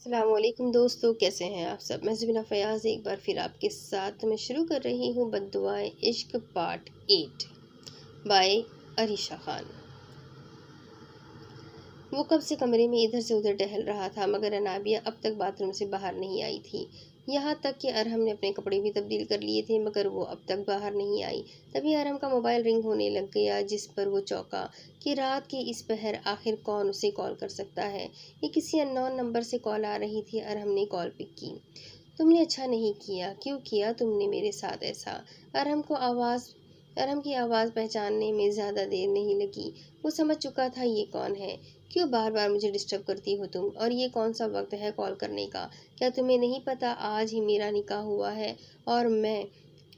अस्सलामुअलैकुम दोस्तों, कैसे हैं आप सब। मैं ज़ुबीना फ़याज़ एक बार फिर आपके साथ मैं शुरू कर रही हूँ बद्दुआए इश्क पार्ट 8 बाय अरीशा खान। वो कब से कमरे में इधर से उधर टहल रहा था, मगर अनाबिया अब तक बाथरूम से बाहर नहीं आई थी। यहाँ तक कि अरहम ने अपने कपड़े भी तब्दील कर लिए थे, मगर वो अब तक बाहर नहीं आई। तभी अरहम का मोबाइल रिंग होने लग गया, जिस पर वो चौंका कि रात के इस पहर आखिर कौन उसे कॉल कर सकता है। ये किसी अननोन नंबर से कॉल आ रही थी। अरहम ने कॉल पिक की। तुमने अच्छा नहीं किया। क्यों किया तुमने मेरे साथ ऐसा? अरहम की आवाज़ पहचानने में ज़्यादा देर नहीं लगी। वो समझ चुका था ये कौन है। क्यों बार बार मुझे डिस्टर्ब करती हो तुम? और ये कौन सा वक्त है कॉल करने का? क्या तुम्हें नहीं पता आज ही मेरा निकाह हुआ है और मैं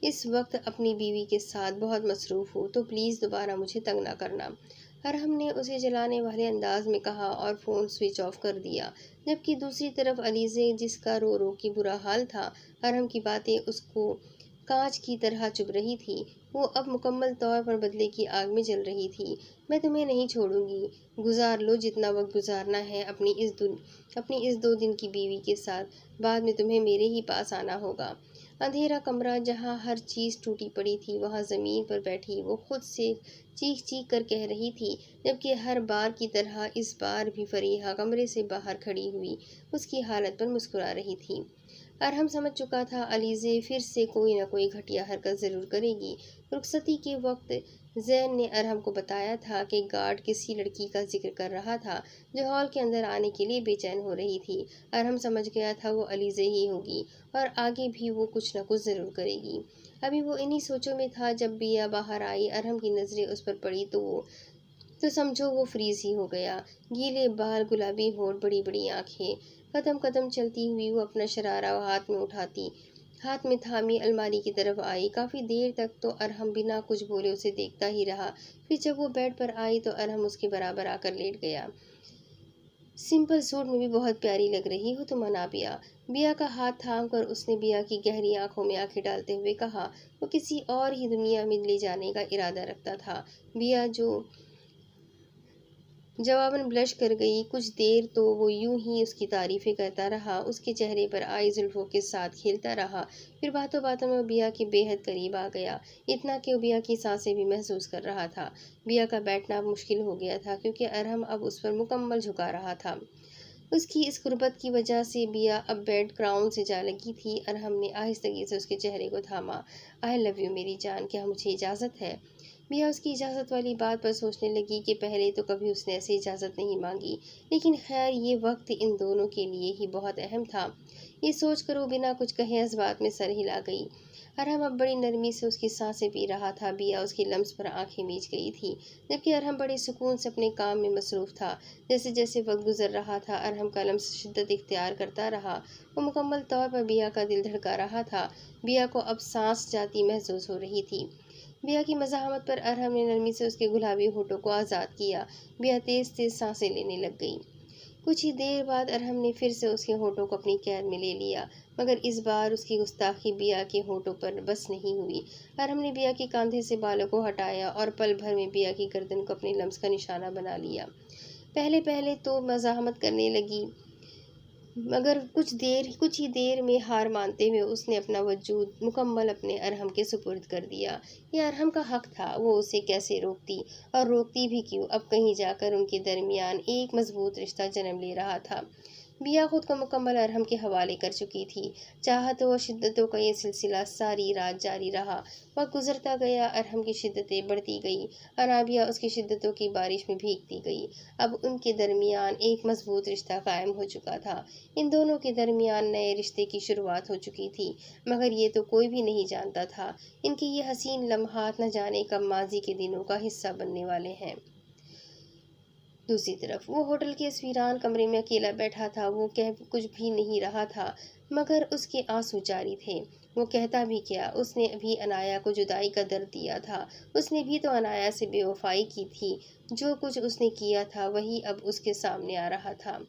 इस वक्त अपनी बीवी के साथ बहुत मसरूफ़ हूँ, तो प्लीज़ दोबारा मुझे तंग ना करना। अरहम ने उसे जलाने वाले अंदाज में कहा और फ़ोन स्विच ऑफ कर दिया। जबकि दूसरी तरफ अलीज़े, जिसका रो रो के बुरा हाल था, अरहम की बातें उसको कांच की तरह चुभ रही थी। वो अब मुकम्मल तौर पर बदले की आग में जल रही थी। मैं तुम्हें नहीं छोड़ूंगी। गुजार लो जितना वक्त गुजारना है अपनी इस 2 दिन की बीवी के साथ। बाद में तुम्हें मेरे ही पास आना होगा। अंधेरा कमरा जहाँ हर चीज़ टूटी पड़ी थी, वहाँ ज़मीन पर बैठी वो खुद से चीख चीख कर कह रही थी, जबकि हर बार की तरह इस बार भी फरीहा कमरे से बाहर खड़ी हुई उसकी हालत पर मुस्कुरा रही थी। अरहम समझ चुका था अलीज़े फिर से कोई न कोई घटिया हरकत ज़रूर करेगी। रुखसती के वक्त जैन ने अरहम को बताया था कि गार्ड किसी लड़की का जिक्र कर रहा था जो हॉल के अंदर आने के लिए बेचैन हो रही थी। अरहम समझ गया था वो अलीज़े ही होगी और आगे भी वो कुछ न कुछ ज़रूर करेगी। अभी वो इन्हीं सोचों में था जब बिया बाहर आई। अरहम की नज़रें उस पर पड़ी तो समझो वो फ्रीज ही हो गया। गीले बाल, गुलाबी होठ, बड़ी बड़ी आंखें। कदम कदम चलती हुई वो अपना शरारा हाथ में थामी अलमारी की तरफ आई। काफ़ी देर तक तो अरहम बिना कुछ बोले उसे देखता ही रहा। फिर जब वो बेड पर आई तो अरहम उसके बराबर आकर लेट गया। सिंपल सूट में भी बहुत प्यारी लग रही हो तुम अनाबिया। बिया का हाथ थाम कर उसने बिया की गहरी आंखों में आंखें डालते हुए कहा। वो किसी और ही दुनिया में ले जाने का इरादा रखता था। बिया जो जवाबन ब्लश कर गई। कुछ देर तो वो यूं ही उसकी तारीफें करता रहा, उसके चेहरे पर आई जुल्फों के साथ खेलता रहा। फिर बातों बातों में बिया के बेहद करीब आ गया, इतना कि वो बिया की सांसें भी महसूस कर रहा था। बिया का बैठना अब मुश्किल हो गया था, क्योंकि अरहम अब उस पर मुकम्मल झुका रहा था। उसकी इस गुर्बत की वजह से बिया अब बेड क्राउन से जा लगी थी। अरहम ने आहिस्तगी से उसके चेहरे को थामा। आई लव यू मेरी जान, क्या मुझे इजाज़त है? मियाँ उसकी इजाज़त वाली बात पर सोचने लगी कि पहले तो कभी उसने ऐसी इजाज़त नहीं मांगी, लेकिन खैर ये वक्त इन दोनों के लिए ही बहुत अहम था। ये सोचकर वो बिना कुछ कहे इस बात में सर हिला गई। अरहम अब बड़ी नरमी से उसकी सांसें पी रहा था। बिया उसकी लम्स पर आंखें मीच गई थी, जबकि अरहम बड़े सुकून से अपने काम में मसरूफ़ था। जैसे जैसे वक्त गुजर रहा था, अरहम का लम्स शिद्दत इख्तियार करता रहा। वो मुकम्मल तौर पर बिया का दिल धड़का रहा था। बिया को अब सांस जाती महसूस हो रही थी। बिया की मज़ाहमत पर अरहम ने नरमी से उसके गुलाबी होठों को आज़ाद किया। बिया तेज़ तेज़ सांसें लेने लग गई। कुछ ही देर बाद अरहम ने फिर से उसके होठों को अपनी कैद में ले लिया, मगर इस बार उसकी गुस्ताखी बिया के होठों पर बस नहीं हुई। अरहम ने बिया के कंधे से बालों को हटाया और पल भर में बिया की गर्दन को अपने लम्स का निशाना बना लिया। पहले पहले तो मज़ाहमत करने लगी, मगर कुछ ही देर में हार मानते हुए उसने अपना वजूद मुकम्मल अपने अरहम के सुपुर्द कर दिया। यह अरहम का हक था, वो उसे कैसे रोकती, और रोकती भी क्यों। अब कहीं जाकर उनके दरमियान एक मजबूत रिश्ता जन्म ले रहा था। बिया खुद को मुकम्मल अरहम के हवाले कर चुकी थी। चाहतों और शिद्दतों का ये सिलसिला सारी रात जारी रहा। वक्त गुजरता गया, अरहम की शिद्दतें बढ़ती गई। अराबिया उसकी शिद्दतों की बारिश में भीगती गई। अब उनके दरमियान एक मजबूत रिश्ता कायम हो चुका था। इन दोनों के दरमियान नए रिश्ते की शुरुआत हो चुकी थी, मगर ये तो कोई भी नहीं जानता था इनके ये हसीन लम्हात न जाने कब माजी के दिनों का हिस्सा बनने वाले हैं। दूसरी तरफ वो होटल के इस वीरान कमरे में अकेला बैठा था। वो कह कुछ भी नहीं रहा था, मगर उसके आंसू जारी थे। वो कहता भी क्या, उसने भी अनाया को जुदाई का दर्द दिया था। उसने भी तो अनाया से बेवफाई की थी। जो कुछ उसने किया था वही अब उसके सामने आ रहा था।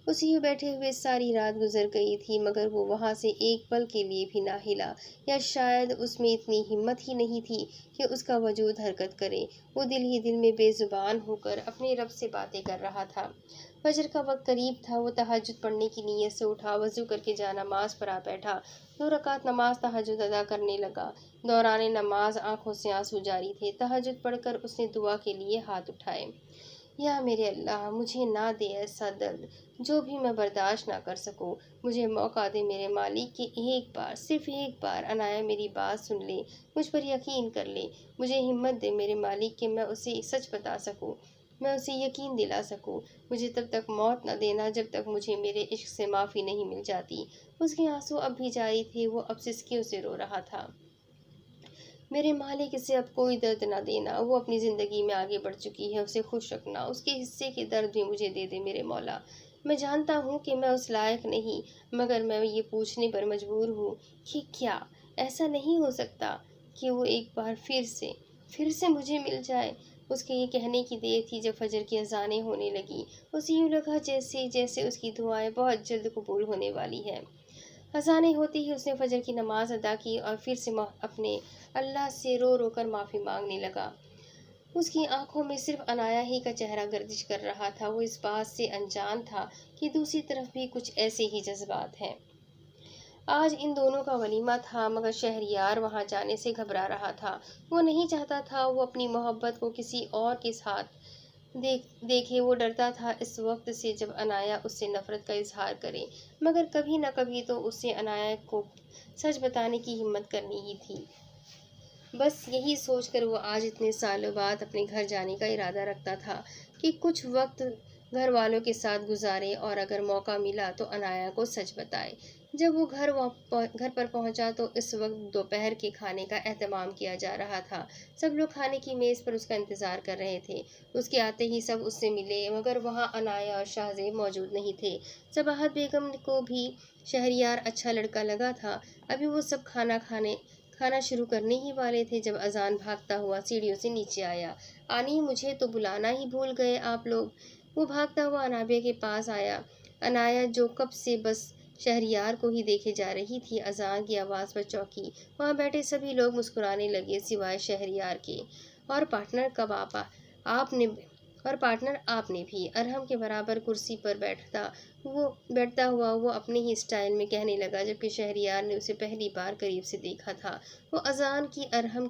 उसी में बैठे हुए सारी रात गुजर गई थी, मगर वो वहाँ से एक पल के लिए भी ना हिला, या शायद उसमें इतनी हिम्मत ही नहीं थी कि उसका वजूद हरकत करे। वो दिल ही दिल में बेजुबान होकर अपने रब से बातें कर रहा था। फजर का वक्त करीब था। वो तहज्जुद पढ़ने की नीयत से उठा, वज़ू करके जा नमाज पर आ बैठा। 2 रकात नमाज तहज्जुद अदा करने लगा। दौरान नमाज आंखों से आंसू जारी थे। तहज्जुद पढ़कर उसने दुआ के लिए हाथ उठाए। या मेरे अल्लाह, मुझे ना दे ऐसा दर्द जो भी मैं बर्दाश्त ना कर सकूं। मुझे मौका दे मेरे मालिक कि एक बार, सिर्फ एक बार अनाया मेरी बात सुन ले, मुझ पर यकीन कर ले। मुझे हिम्मत दे मेरे मालिक कि मैं उसे सच बता सकूं, मैं उसे यकीन दिला सकूं। मुझे तब तक मौत न देना जब तक मुझे मेरे इश्क से माफ़ी नहीं मिल जाती। उसके आंसू अब भी जारी थे। वो अब सिसकियों से रो रहा था। मेरे मालिक, इसे अब कोई दर्द ना देना। वो अपनी ज़िंदगी में आगे बढ़ चुकी है, उसे खुश रखना। उसके हिस्से के दर्द भी मुझे दे दे मेरे मौला। मैं जानता हूँ कि मैं उस लायक नहीं, मगर मैं ये पूछने पर मजबूर हूँ कि क्या ऐसा नहीं हो सकता कि वो एक बार फिर से मुझे मिल जाए। उसके ये कहने की देर थी जब फजर की अजानें होने लगी। उसे यूँ लगा जैसे जैसे उसकी दुआएं बहुत जल्द कबूल होने वाली है। अज़ानें होते ही उसने फजर की नमाज अदा की और फिर से अपने अल्लाह से रो रो कर माफ़ी मांगने लगा। उसकी आंखों में सिर्फ अनाया ही का चेहरा गर्दिश कर रहा था। वो इस बात से अनजान था कि दूसरी तरफ भी कुछ ऐसे ही जज्बात हैं। आज इन दोनों का वलीमा था, मगर शहरयार वहां जाने से घबरा रहा था। वो नहीं चाहता था वो अपनी मोहब्बत को किसी और के साथ देखे। वो डरता था इस वक्त से जब अनाया उससे नफरत का इजहार करे, मगर कभी न कभी तो उससे अनाया को सच बताने की हिम्मत करनी ही थी। बस यही सोचकर वो आज इतने सालों बाद अपने घर जाने का इरादा रखता था कि कुछ वक्त घर वालों के साथ गुजारे और अगर मौका मिला तो अनाया को सच बताए। जब वो घर पर पहुंचा तो इस वक्त दोपहर के खाने का एहतमाम किया जा रहा था। सब लोग खाने की मेज़ पर उसका इंतज़ार कर रहे थे। उसके आते ही सब उससे मिले, मगर वहाँ अनाया और शाहजेब मौजूद नहीं थे। सबाहत बेगम को भी शहरयार अच्छा लड़का लगा था। अभी वो सब खाना शुरू करने ही वाले थे जब अजान भागता हुआ सीढ़ियों से नीचे आया। आनी, मुझे तो बुलाना ही भूल गए आप लोग। वो भागता हुआ अनाबिया के पास आया। अनाया जो कब से बस शहरयार को ही देखे जा रही थी, अजान की आवाज़ पर चौंकी। वहाँ बैठे सभी लोग मुस्कुराने लगे सिवाय शहरयार के। और पार्टनर कब आपने और पार्टनर आपने भी। अरहम के बराबर कुर्सी पर बैठता हुआ वो अपने ही स्टाइल में कहने लगा, जबकि शहरयार ने उसे पहली बार करीब से देखा था। वो अजान की अरहम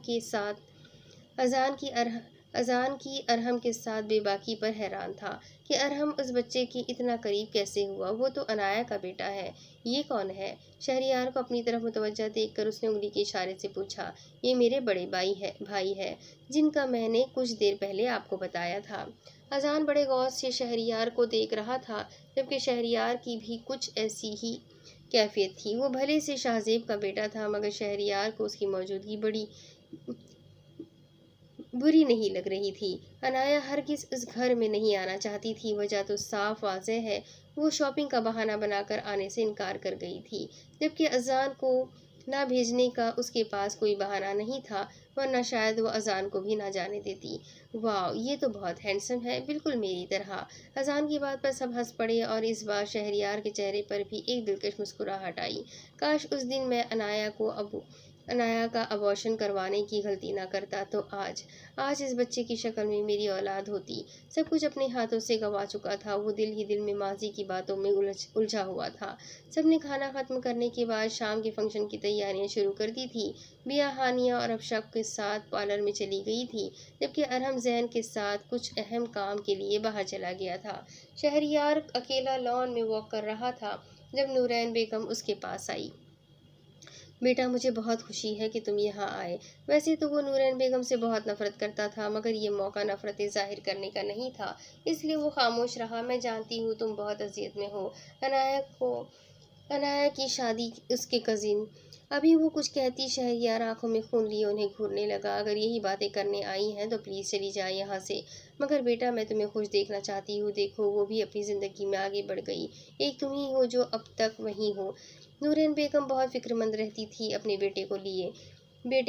के साथ बेबाकी पर हैरान था कि अरहम उस बच्चे के इतना करीब कैसे हुआ। वो तो अनाया का बेटा है। ये कौन है? शहरयार को अपनी तरफ मुतवज्जा देखकर उसने उंगली के इशारे से पूछा। ये मेरे बड़े भाई है, जिनका मैंने कुछ देर पहले आपको बताया था। अजान बड़े गौर से शहरयार को देख रहा था, जबकि शहरयार की भी कुछ ऐसी ही कैफियत थी। वो भले से शाहजेब का बेटा था, मगर शहरयार को उसकी मौजूदगी बड़ी बुरी नहीं लग रही थी। अनाया हरगिज उस घर में नहीं आना चाहती थी। वजह तो साफ वाज़ेह है, वो शॉपिंग का बहाना बनाकर आने से इनकार कर गई थी, जबकि अजान को ना भेजने का उसके पास कोई बहाना नहीं था, वरना शायद वो अजान को भी ना जाने देती। वाह, ये तो बहुत हैंडसम है, बिल्कुल मेरी तरह। अजान की बात पर सब हंस पड़े और इस बार शहरयार के चेहरे पर भी एक दिलकश मुस्कुराहट आई। काश उस दिन मैं अनाया का अबॉर्शन करवाने की गलती ना करता तो आज इस बच्चे की शक्ल में मेरी औलाद होती। सब कुछ अपने हाथों से गंवा चुका था। वो दिल ही दिल में माजी की बातों में उलझा हुआ था। सबने खाना खत्म करने के बाद शाम के फंक्शन की तैयारियां शुरू कर दी थी। बिया हानिया और अफशक के साथ पार्लर में चली गई थी, जबकि अरहम जैन के साथ कुछ अहम काम के लिए बाहर चला गया था। शहरयार अकेला लॉन में वॉक कर रहा था जब नूरैन बेगम उसके पास आई। बेटा, मुझे बहुत खुशी है कि तुम यहाँ आए। वैसे तो वो नूरैन बेगम से बहुत नफरत करता था, मगर ये मौका नफरतें जाहिर करने का नहीं था, इसलिए वो खामोश रहा। मैं जानती हूँ तुम बहुत अजियत में हो। अनाया की शादी उसके कजिन। अभी वो कुछ कहती, शहरयार आंखों में खून लिए उन्हें घूरने लगा। अगर यही बातें करने आई हैं तो प्लीज़ चली जाए यहाँ से। मगर बेटा, मैं तुम्हें खुश देखना चाहती हूँ। देखो, वो भी अपनी ज़िंदगी में आगे बढ़ गई। एक तुम ही हो जो अब तक वहीं हो। नूरैन बेगम बहुत फिक्रमंद रहती थी अपने बेटे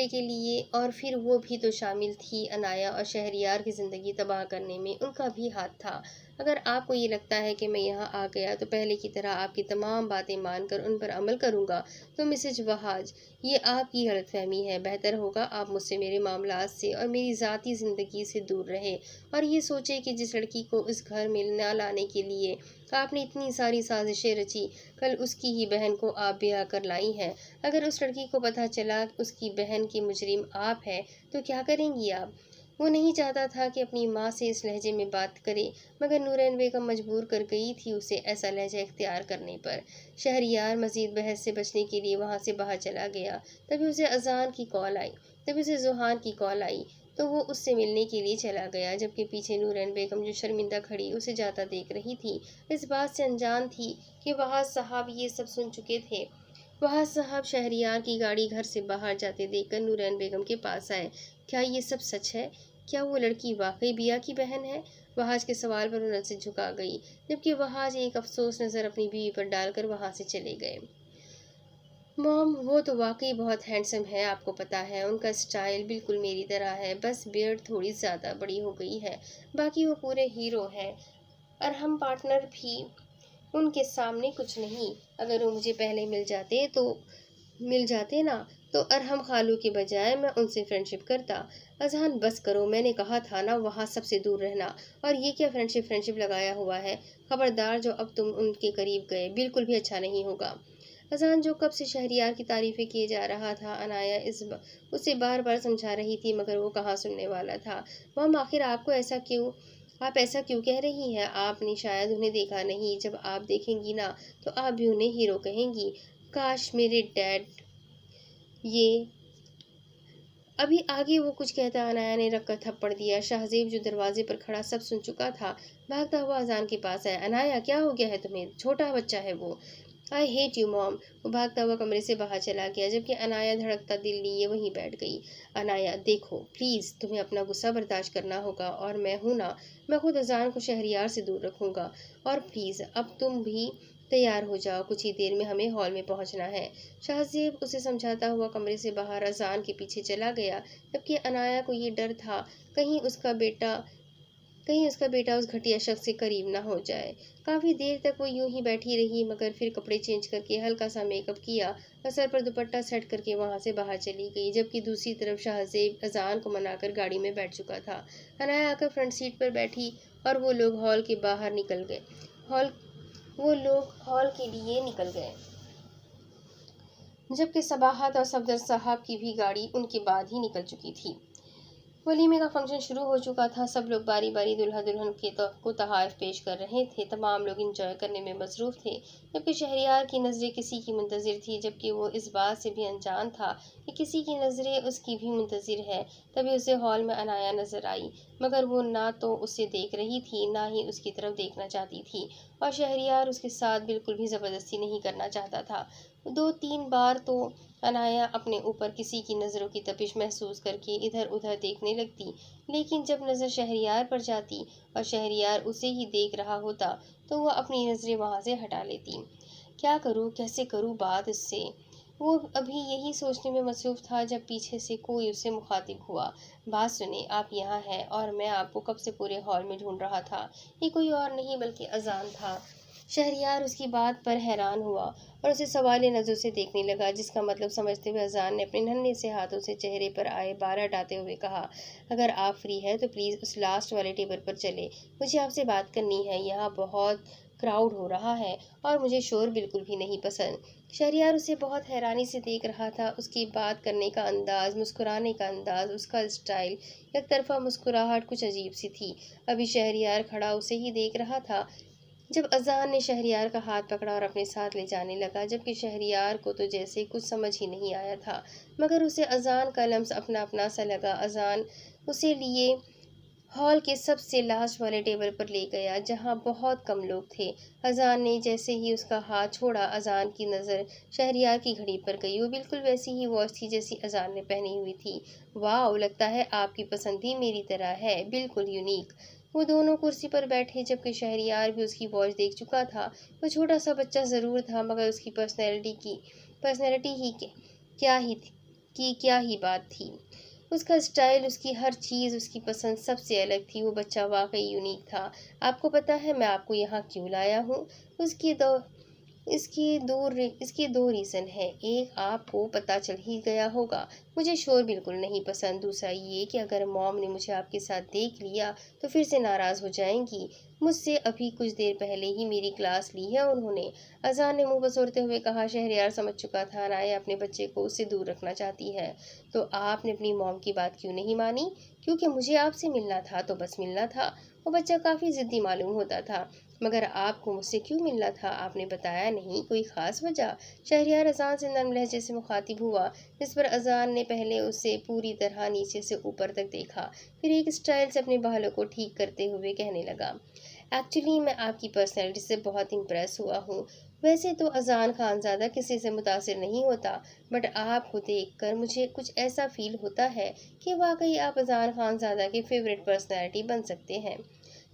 के लिए, और फिर वो भी तो शामिल थी। अनाया और शहरयार की ज़िंदगी तबाह करने में उनका भी हाथ था। अगर आपको ये लगता है कि मैं यहाँ आ गया तो पहले की तरह आपकी तमाम बातें मानकर उन पर अमल करूँगा, तो मिसेज वहाज, ये आपकी गलतफहमी है। बेहतर होगा आप मुझसे मेरे मामलात से और मेरी ज़ाती ज़िंदगी से दूर रहें और ये सोचें कि जिस लड़की को इस घर में न लाने के लिए आपने इतनी सारी साजिशें रची, कल उसकी ही बहन को आप ब्याह कर लाई हैं। अगर उस लड़की को पता चला कि उसकी बहन की मुजरिम आप हैं, तो क्या करेंगी आप? वो नहीं चाहता था कि अपनी माँ से इस लहजे में बात करे, मगर नूरैन बेगम मजबूर कर गई थी उसे ऐसा लहजा इख्तियार करने पर। शहरयार मजीद बहस से बचने के लिए वहाँ से बाहर चला गया। तभी उसे अजान की कॉल आई, तभी उसे जुहान की कॉल आई, तो वो उससे मिलने के लिए चला गया, जबकि पीछे नूरैन बेगम जो शर्मिंदा खड़ी उसे जाता देख रही थी, इस बात से अनजान थी कि वहाज साहब ये सब सुन चुके थे। वहाज साहब शहरयार की गाड़ी घर से बाहर जाते देखकर नूरैन बेगम के पास आए। क्या ये सब सच है? क्या वो लड़की वाकई बिया की बहन है? वहाज के सवाल पर वो नज़र झुका गई, जबकि वहाज एक अफसोस नज़र अपनी बीवी पर डालकर वहाँ से चले गए। मॉम, वो तो वाकई बहुत हैंडसम है, आपको पता है उनका स्टाइल बिल्कुल मेरी तरह है, बस बियर्ड थोड़ी ज़्यादा बड़ी हो गई है। बाकी वो पूरे हीरो हैं और हम पार्टनर भी उनके सामने कुछ नहीं। अगर वो मुझे पहले मिल जाते ना, तो अरहम खालू के बजाय मैं उनसे फ्रेंडशिप करता। अजहान, बस करो, मैंने कहा था ना वहाँ सबसे दूर रहना। और ये क्या फ्रेंडशिप फ्रेंडशिप लगाया हुआ है? खबरदार, जो अब तुम उनके करीब गए बिल्कुल भी अच्छा नहीं होगा। अजान, जो कब से शहरियार की तारीफें किए जा रहा था, अनाया उसे बार बार समझा रही थी, मगर वो कहाँ सुनने वाला था। मम, आखिर आप ऐसा क्यों कह रही हैं? आपने शायद उन्हें देखा नहीं, जब आप देखेंगी ना तो आप भी उन्हें हीरो कहेंगी। काश मेरे डैड ये अभी आगे वो कुछ कहता अनाया ने रख कर थप्पड़ दिया। शाहजेब जो दरवाजे पर खड़ा सब सुन चुका था, भागता हुआ अजान के पास आया। अनाया, क्या हो गया है तुम्हें? छोटा बच्चा है वो। I hate you mom. वो भागता हुआ कमरे से बाहर चला गया, जबकि अनाया धड़कता दिल लिए वहीं बैठ गई। अनाया, देखो प्लीज़, तुम्हें अपना गुस्सा बर्दाश्त करना होगा, और मैं हूं ना, मैं खुद अजान को शहरियार से दूर रखूंगा। और प्लीज़ अब तुम भी तैयार हो जाओ, कुछ ही देर में हमें हॉल में पहुंचना है। शाहजेब उसे समझाता हुआ कमरे से बाहर अजान के पीछे चला गया, जबकि अनाया को ये डर था कहीं उसका बेटा कहीं उसका बेटा उस घटिया शख्स से करीब ना हो जाए। काफ़ी देर तक वो यूं ही बैठी रही, मगर फिर कपड़े चेंज करके हल्का सा मेकअप किया और सर पर दुपट्टा सेट करके वहां से बाहर चली गई, जबकि दूसरी तरफ शाहजेब अजान को मनाकर गाड़ी में बैठ चुका था। अनाया आकर फ्रंट सीट पर बैठी और वो लोग हॉल के लिए निकल गए, जबकि सबाहत और सफदर साहब की भी गाड़ी उनके बाद ही निकल चुकी थी। वलीमे का फंक्शन शुरू हो चुका था। सब लोग बारी बारी दुल्हा दुल्हन को तोहफ़े पेश कर रहे थे। तमाम लोग इंजॉय करने में मसरूफ़ थे, जबकि शहरियार की नज़रें किसी की मुंतज़िर थी, जबकि वो इस बात से भी अनजान था कि किसी की नज़रें उसकी भी मुंतज़िर है। तभी उसे हॉल में अनाया नज़र आई, मगर वो ना तो उसे देख रही थी, ना ही उसकी तरफ देखना चाहती थी, और शहरियार उसके साथ बिल्कुल भी ज़बरदस्ती नहीं करना चाहता था। दो तीन बार तो अनाया अपने ऊपर किसी की नज़रों की तपिश महसूस करके इधर उधर देखने लगती, लेकिन जब नज़र शहरियार पर जाती और शहरियार उसे ही देख रहा होता, तो वह अपनी नज़रें वहाँ से हटा लेती। क्या करूँ, कैसे करूँ बात इससे? वो अभी यही सोचने में मसरूफ़ था, जब पीछे से कोई उससे मुखातिब हुआ। बात सुने, आप यहाँ हैं और मैं आपको कब से पूरे हॉल में ढूंढ रहा था। ये कोई और नहीं बल्कि अजान था। शहरियार उसकी बात पर हैरान हुआ और उसे सवालिया नज़रों से देखने लगा, जिसका मतलब समझते हुए अजान ने अपने नन्हे से हाथों से चेहरे पर आए बार हटाते हुए कहा, अगर आप फ्री हैं तो प्लीज़ उस लास्ट वाले टेबल पर चले, मुझे आपसे बात करनी है। यहाँ बहुत क्राउड हो रहा है और मुझे शोर बिल्कुल भी नहीं पसंद। शहरियार उसे बहुत हैरानी से देख रहा था। उसकी बात करने का अंदाज, मुस्कुराने का अंदाज, उसका स्टाइल, एक तरफा मुस्कुराहट कुछ अजीब सी थी। अभी शहरियार खड़ा उसे ही देख रहा था, जब अजान ने शहरियार का हाथ पकड़ा और अपने साथ ले जाने लगा, जबकि शहरियार को तो जैसे कुछ समझ ही नहीं आया था, मगर उसे अजान का लम्स अपना अपना सा लगा। अजान उसे लिए हॉल के सबसे लास्ट वाले टेबल पर ले गया, जहां बहुत कम लोग थे। अजान ने जैसे ही उसका हाथ छोड़ा, अजान की नज़र शहरियार की घड़ी पर गई। वो बिल्कुल वैसी ही वॉच थी जैसी अजान ने पहनी हुई थी। वाह, लगता है आपकी पसंद भी मेरी तरह है, बिल्कुल यूनिक। वो दोनों कुर्सी पर बैठे, जबकि शहरियार भी उसकी वॉच देख चुका था। वो छोटा सा बच्चा ज़रूर था, मगर उसकी पर्सनैलिटी ही क्या ही बात थी। उसका स्टाइल, उसकी हर चीज़, उसकी पसंद सबसे अलग थी। वो बच्चा वाक़ई यूनिक था। आपको पता है मैं आपको यहाँ क्यों लाया हूँ? उसकी दो इसके दो रीज़न हैं। एक, आपको पता चल ही गया होगा, मुझे शोर बिल्कुल नहीं पसंद। दूसरा ये कि अगर मॉम ने मुझे आपके साथ देख लिया तो फिर से नाराज़ हो जाएंगी। मुझसे अभी कुछ देर पहले ही मेरी क्लास ली है उन्होंने। अजान ने मुंह बसोरते हुए कहा। शहरयार समझ चुका था नाया अपने बच्चे को उससे दूर रखना चाहती है। तो आपने अपनी मॉम की बात क्यों नहीं मानी? क्योंकि मुझे आपसे मिलना था तो बस मिलना था। वो बच्चा काफ़ी ज़िद्दी मालूम होता था। मगर आपको मुझसे क्यों मिलना था? आपने बताया नहीं, कोई ख़ास वजह? शहरयार अज़ान से नरम लहजे से मुखातिब हुआ, जिस पर अज़ान ने पहले उसे पूरी तरह नीचे से ऊपर तक देखा, फिर एक स्टाइल से अपने बालों को ठीक करते हुए कहने लगा। एक्चुअली मैं आपकी पर्सनैलिटी से बहुत इम्प्रेस हुआ हूँ। वैसे तो अज़ान खानज़ादा किसी से मुतासिर नहीं होता, बट आपको देखकर मुझे कुछ ऐसा फ़ील होता है कि वाकई आप अज़ान खानज़ादा के फेवरेट पर्सनैलिटी बन सकते हैं।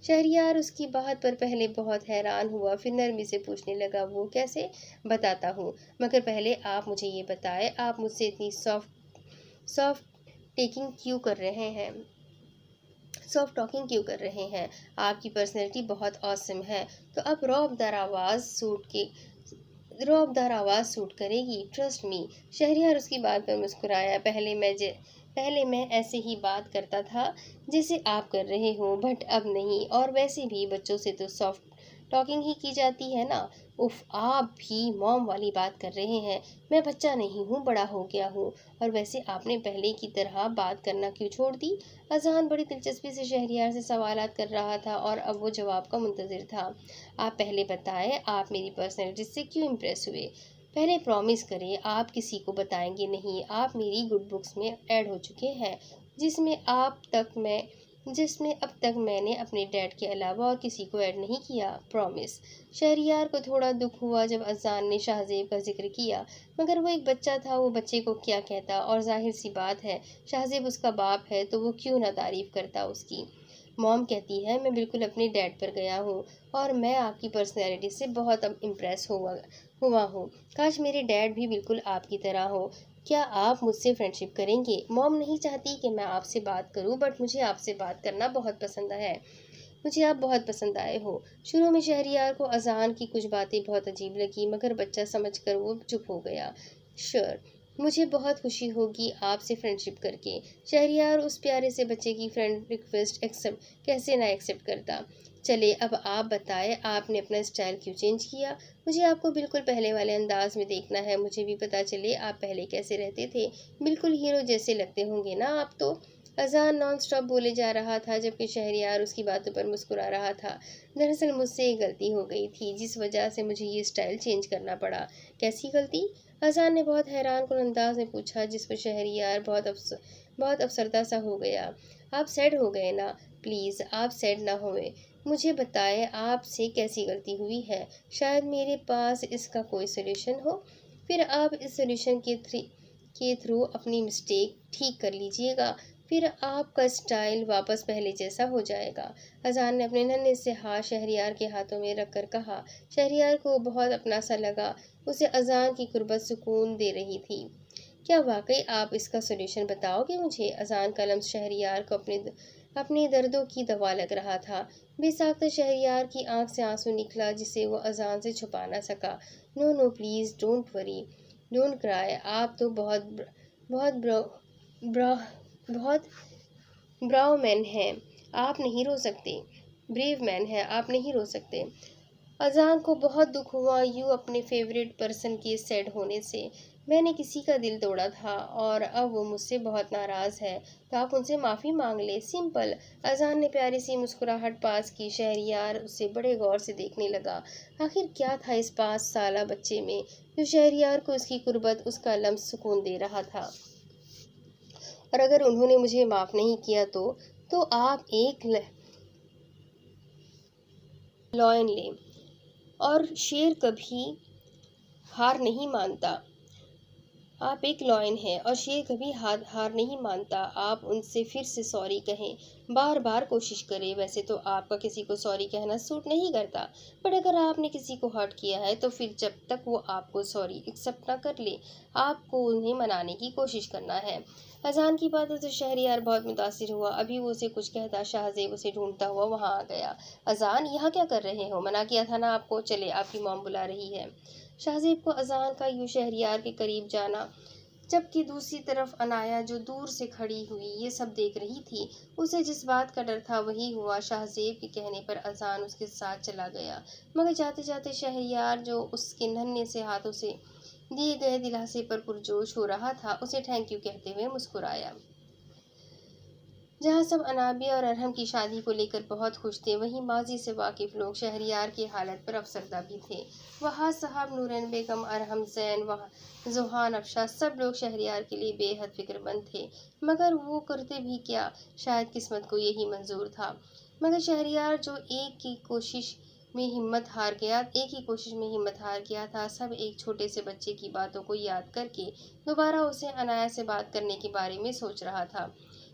शहरयार उसकी बात पर पहले बहुत हैरान हुआ, फिर नरमी से पूछने लगा, वो कैसे? बताता हूँ, मगर पहले आप मुझे ये बताएं, आप मुझसे इतनी सॉफ्ट टेकिंग क्यों कर रहे हैं सॉफ्ट टॉकिंग क्यों कर रहे हैं? आपकी पर्सनैलिटी बहुत ऑसम है। तो अब रौबदार आवाज़ सूट करेगी, ट्रस्ट मी। शहरयार उसकी बात पर मुस्कुराया। पहले मैं ऐसे ही बात करता था जैसे आप कर रहे हो, बट अब नहीं। और वैसे भी बच्चों से तो सॉफ्ट टॉकिंग ही की जाती है ना। उफ, आप भी मॉम वाली बात कर रहे हैं। मैं बच्चा नहीं हूँ, बड़ा हो गया हूँ। और वैसे आपने पहले की तरह बात करना क्यों छोड़ दी? अजहान बड़ी दिलचस्पी से शहरयार से सवालात कर रहा था और अब वो जवाब का मुंतज़िर था। आप पहले बताएं, आप मेरी पर्सनैलिटी से क्यों इम्प्रेस हुए? पहले प्रॉमिस करें आप किसी को बताएंगे नहीं। आप मेरी गुड बुक्स में ऐड हो चुके हैं, जिसमें अब तक मैंने अपने डैड के अलावा और किसी को ऐड नहीं किया। प्रॉमिस। शहरियार को थोड़ा दुख हुआ जब अजान ने शाहजेब का जिक्र किया, मगर वो एक बच्चा था, वो बच्चे को क्या कहता। और जाहिर सी बात है, शाहजेब उसका बाप है तो वो क्यों ना तारीफ करता उसकी। मॉम कहती है मैं बिल्कुल अपने डैड पर गया हूँ और मैं आपकी पर्सनैलिटी से बहुत अब इम्प्रेस हुआ हूँ। काश मेरे डैड भी बिल्कुल आपकी तरह हो। क्या आप मुझसे फ्रेंडशिप करेंगे? मॉम नहीं चाहती कि मैं आपसे बात करूं, बट मुझे आपसे बात करना बहुत पसंद है। मुझे आप बहुत पसंद आए हो। शुरू में शहरियार को अजान की कुछ बातें बहुत अजीब लगी, मगर बच्चा समझकर वो चुप हो गया। श्योर, मुझे बहुत खुशी होगी आपसे फ्रेंडशिप करके। शहरियार उस प्यारे से बच्चे की फ्रेंड रिक्वेस्ट एक्सेप्ट कैसे ना एक्सेप्ट करता। चले अब आप बताएं, आपने अपना स्टाइल क्यों चेंज किया? मुझे आपको बिल्कुल पहले वाले अंदाज में देखना है। मुझे भी पता चले आप पहले कैसे रहते थे। बिल्कुल हीरो जैसे लगते होंगे ना आप तो। अजान नॉन स्टॉप बोले जा रहा था, जबकि शहरयार उसकी बातों पर मुस्कुरा रहा था। दरअसल मुझसे एक गलती हो गई थी, जिस वजह से मुझे ये स्टाइल चेंज करना पड़ा। कैसी गलती? अजान ने बहुत हैरान कुन अंदाज में पूछा, जिस पर शहरयार बहुत अफसरदा सा हो गया। आप सैड हो गए ना? प्लीज़ आप सैड ना होए। मुझे बताएं आपसे कैसी गलती हुई है। शायद मेरे पास इसका कोई सलूशन हो। फिर आप इस सलूशन के थ्रू अपनी मिस्टेक ठीक कर लीजिएगा। फिर आपका स्टाइल वापस पहले जैसा हो जाएगा। अजान ने अपने नन्हे से हाथ शहरियार के हाथों में रख कर कहा। शहरियार को बहुत अपना सा लगा। उसे अजान की कुर्बत सुकून दे रही थी। क्या वाकई आप इसका सलूशन बताओगे मुझे? अजान का लम्स शहरियार को अपने दर्दों की दवा लग रहा था। बेसाख्ता शहरियार की आंख से आंसू निकला, जिसे वो अजान से छुपा ना सका। No no please don't worry, don't cry. आप तो बहुत ब्रा, बहुत ब्राव मैन है, आप नहीं रो सकते। ब्रेव मैन है, आप नहीं रो सकते। अजान को बहुत दुख हुआ यूँ अपने फेवरेट पर्सन के सैड होने से। मैंने किसी का दिल तोड़ा था और अब वो मुझसे बहुत नाराज़ है, तो आप उनसे माफ़ी मांग ले, सिंपल। अजान ने प्यारी सी मुस्कुराहट पास की। शहरियार उसे बड़े गौर से देखने लगा। आखिर क्या था इस 5 साला बच्चे में जो शहरियार को उसकी कुर्बत, उसका लम्स सुकून दे रहा था? और अगर उन्होंने मुझे माफ़ नहीं किया तो आप एक लॉयन लें। और शेर कभी हार नहीं मानता। आप एक लॉयन हैं और शेर कभी हार नहीं मानता। आप उनसे फिर से सॉरी कहें, बार बार कोशिश करें। वैसे तो आपका किसी को सॉरी कहना सूट नहीं करता, पर अगर आपने किसी को हर्ट किया है तो फिर जब तक वो आपको सॉरी एक्सेप्ट ना कर ले, आपको उन्हें मनाने की कोशिश करना है। अजान की बातों से शहरयार बहुत मुतासिर हुआ। अभी वो उसे कुछ कहता, शाहजेब उसे ढूंढता हुआ वहां आ गया। अजान, यहाँ क्या कर रहे हो? मना किया था ना आपको, चले आपकी मॉम बुला रही है। शाहजेब को अजान का यूं शहरयार के करीब जाना, जबकि दूसरी तरफ अनाया जो दूर से खड़ी हुई ये सब देख रही थी, उसे जिस बात का डर था वही हुआ। शाहजेब के कहने पर अजान उसके साथ चला गया, मगर जाते जाते शहरयार जो उसके नन्हे से हाथों से दिए गए दिलासे पर पुरजोश हो रहा था, उसे थैंक यू कहते हुए मुस्कुराया। जहाँ सब अनाबिया और अरहम की शादी को लेकर बहुत खुश थे, वहीं माजी से वाकिफ लोग शहरयार की हालत पर अफसरदा भी थे। वहाँ साहब, नूरन बेगम, अरहम, जैन, वहाँ जुहान, अफशा, सब लोग शहरयार के लिए बेहद फिक्रमंद थे। मगर वो करते भी क्या, शायद किस्मत को यही मंजूर था। मगर शहरयार जो एक ही कोशिश में हिम्मत हार गया था। सब एक छोटे से बच्चे की बातों को याद करके दोबारा उसे अनाया से बात करने के बारे में सोच रहा था।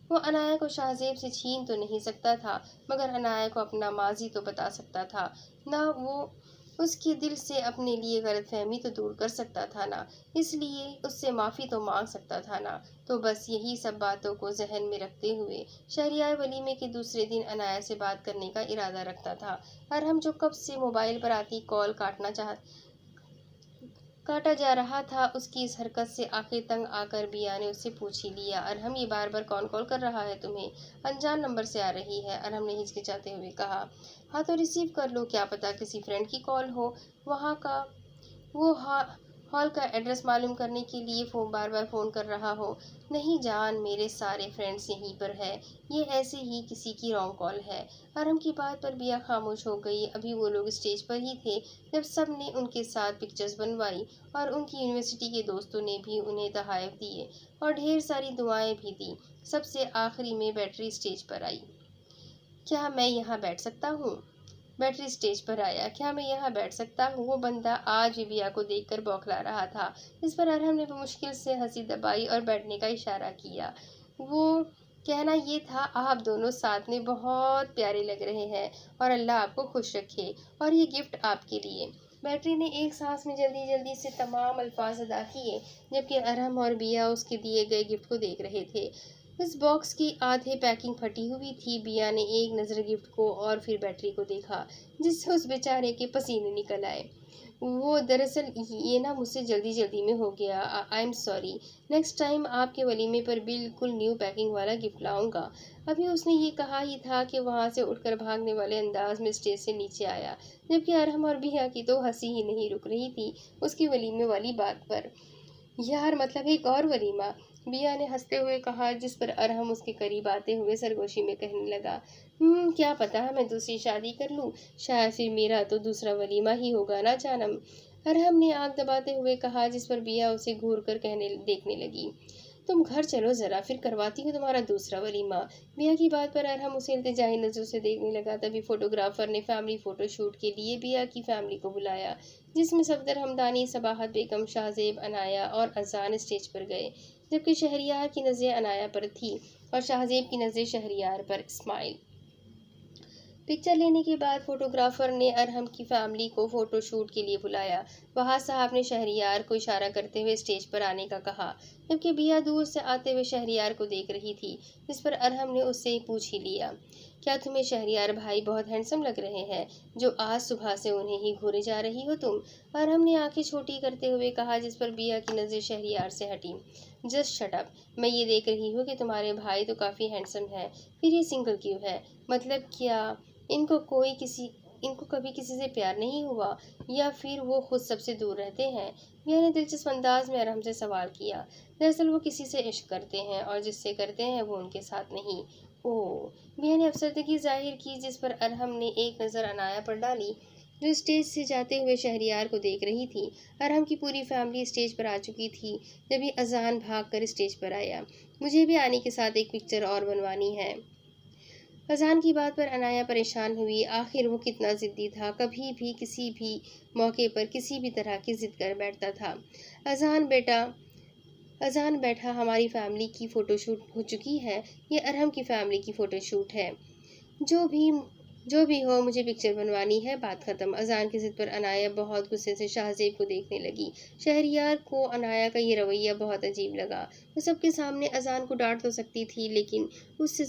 वो अनाया को शाहजेब से छीन तो नहीं सकता था, मगर अनाया को अपना माजी तो बता सकता था ना। वो उसके दिल से अपने लिए गलतफहमी तो दूर कर सकता था ना, इसलिए उससे माफ़ी तो मांग सकता था ना। तो बस यही सब बातों को जहन में रखते हुए शहरयार वलीमे के दूसरे दिन अनाया से बात करने का इरादा रखता था। अरहम जो कब से मोबाइल पर आती कॉल काटा जा रहा था, उसकी इस हरकत से आखिर तंग आकर बिया ने उससे पूछ ही लिया, अरहम ये बार बार कौन कॉल कर रहा है तुम्हें? अनजान नंबर से आ रही है, अरहम ने हिचकिचाते हुए कहा। हाँ तो रिसीव कर लो, क्या पता किसी फ्रेंड की कॉल हो। वहाँ का वो हॉल का एड्रेस मालूम करने के लिए बार बार फ़ोन कर रहा हो। नहीं जान, मेरे सारे फ्रेंड्स यहीं पर है, ये ऐसे ही किसी की रॉन्ग कॉल है। आरम की बात पर बिया खामोश हो गई। अभी वो लोग स्टेज पर ही थे जब सब ने उनके साथ पिक्चर्स बनवाई और उनकी यूनिवर्सिटी के दोस्तों ने भी उन्हें तोहफे दिए और ढेर सारी दुआएं भी दी। सबसे आखिरी में बैटरी स्टेज पर आई। क्या मैं यहाँ बैठ सकता हूँ? बैटरी स्टेज पर आया। क्या मैं यहाँ बैठ सकता हूँ? वो बंदा आज भी बिया को देखकर बौखला रहा था। इस पर अरहम ने मुश्किल से हंसी दबाई और बैठने का इशारा किया। वो कहना ये था, आप दोनों साथ में बहुत प्यारे लग रहे हैं और अल्लाह आपको खुश रखे, और ये गिफ्ट आपके लिए। बैटरी ने एक सांस में जल्दी जल्दी से तमाम अल्फाज अदा किए, जबकि अरहम और बिया उसके दिए गए गिफ्ट को देख रहे थे। इस बॉक्स की आधे पैकिंग फटी हुई थी। बिया ने एक नज़र गिफ्ट को और फिर बैटरी को देखा, जिससे उस बेचारे के पसीने निकल आए। वो दरअसल ये ना मुझसे जल्दी जल्दी में हो गया, I am sorry. Next time आपके वलीमे पर बिल्कुल न्यू पैकिंग वाला गिफ्ट लाऊंगा। अभी उसने ये कहा ही था कि वहां से उठकर भागने वाले अंदाज में स्टेज से नीचे आया, जबकि अरहम और बिया की तो हंसी ही नहीं रुक रही थी उसकी वलीमे वाली बात पर। यार, मतलब एक और वलीमा? बिया ने हंसते हुए कहा, जिस पर अरहम उसके करीब आते हुए सरगोशी में कहने लगा, क्या पता मैं दूसरी शादी कर लूँ, शायद फिर मेरा तो दूसरा वलीमा ही होगा ना जानम। अरहम ने आंख दबाते हुए कहा, जिस पर बिया उसे घूर कर देखने लगी। तुम घर चलो जरा, फिर करवाती हूँ तुम्हारा दूसरा वलीमा। बिया की बात पर अरहम उसे इल्तिजाई नजरों से देखने लगा। तभी फोटोग्राफर ने फैमिली फोटो शूट के लिए बिया की फैमिली को बुलाया, जिसमें सफदर हमदानी, सबाहत बेगम, शाहजेब, अनाया और अजान स्टेज पर गए, जबकि शहरियार की नज़रें अनाया पर थी और शाहजेब की नज़रें शहरियार पर। स्माइल। पिक्चर लेने के बाद फोटोग्राफर ने अरहम की फैमिली को फोटो शूट के लिए बुलाया। वहां साहब ने शहरियार को इशारा करते हुए स्टेज पर आने का कहा, जबकि बिया दूर से आते हुए शहरियार को देख रही थी, जिस पर अरहम ने उससे पूछ ही लिया, क्या तुम्हें शहरियार भाई बहुत हैंडसम लग रहे हैं, जो आज सुबह से उन्हें ही घूरे जा रही हो तुम? अरहम ने आंखें छोटी करते हुए कहा, जिस पर बिया की नज़र शहरियार से हटी। जस्ट शट अप, मैं ये देख रही हूँ कि तुम्हारे भाई तो काफ़ी हैंडसम है, फिर ये सिंगल क्यों है? मतलब क्या इनको कोई किसी इनको कभी किसी से प्यार नहीं हुआ, या फिर वो खुद सबसे दूर रहते हैं? मियाँ ने दिलचस्प अंदाज में अरहम से सवाल किया। दरअसल वो किसी से इश्क करते हैं और जिससे करते हैं वो उनके साथ नहीं। ओह, मियाँ ने अफसरदगी जाहिर की, जिस पर अरहम ने एक नज़र अनाया पर डाली, जो स्टेज से जाते हुए शहरियार को देख रही थी। अरहम की पूरी फैमिली स्टेज पर आ चुकी थी जब ये अजान भाग कर स्टेज पर आया। मुझे भी आने के साथ एक पिक्चर और बनवानी है। फरजान की बात पर अनाया परेशान हुई। आखिर वो कितना ज़िद्दी था, कभी भी किसी भी मौके पर किसी भी तरह की ज़िद कर बैठता था। अजान बेटा, अजान बैठा, हमारी फैमिली की फ़ोटोशूट हो चुकी है, ये अरहम की फैमिली की फ़ोटोशूट है। जो भी जो भी हो, मुझे पिक्चर बनवानी है, बात ख़त्म। अजान की ज़िद पर अनाया बहुत गुस्से से शाहज़ेब को देखने लगी। शहरयार को अनाया का ये रवैया बहुत अजीब लगा। वो सबके सामने अजान को डांट तो सकती थी, लेकिन उससे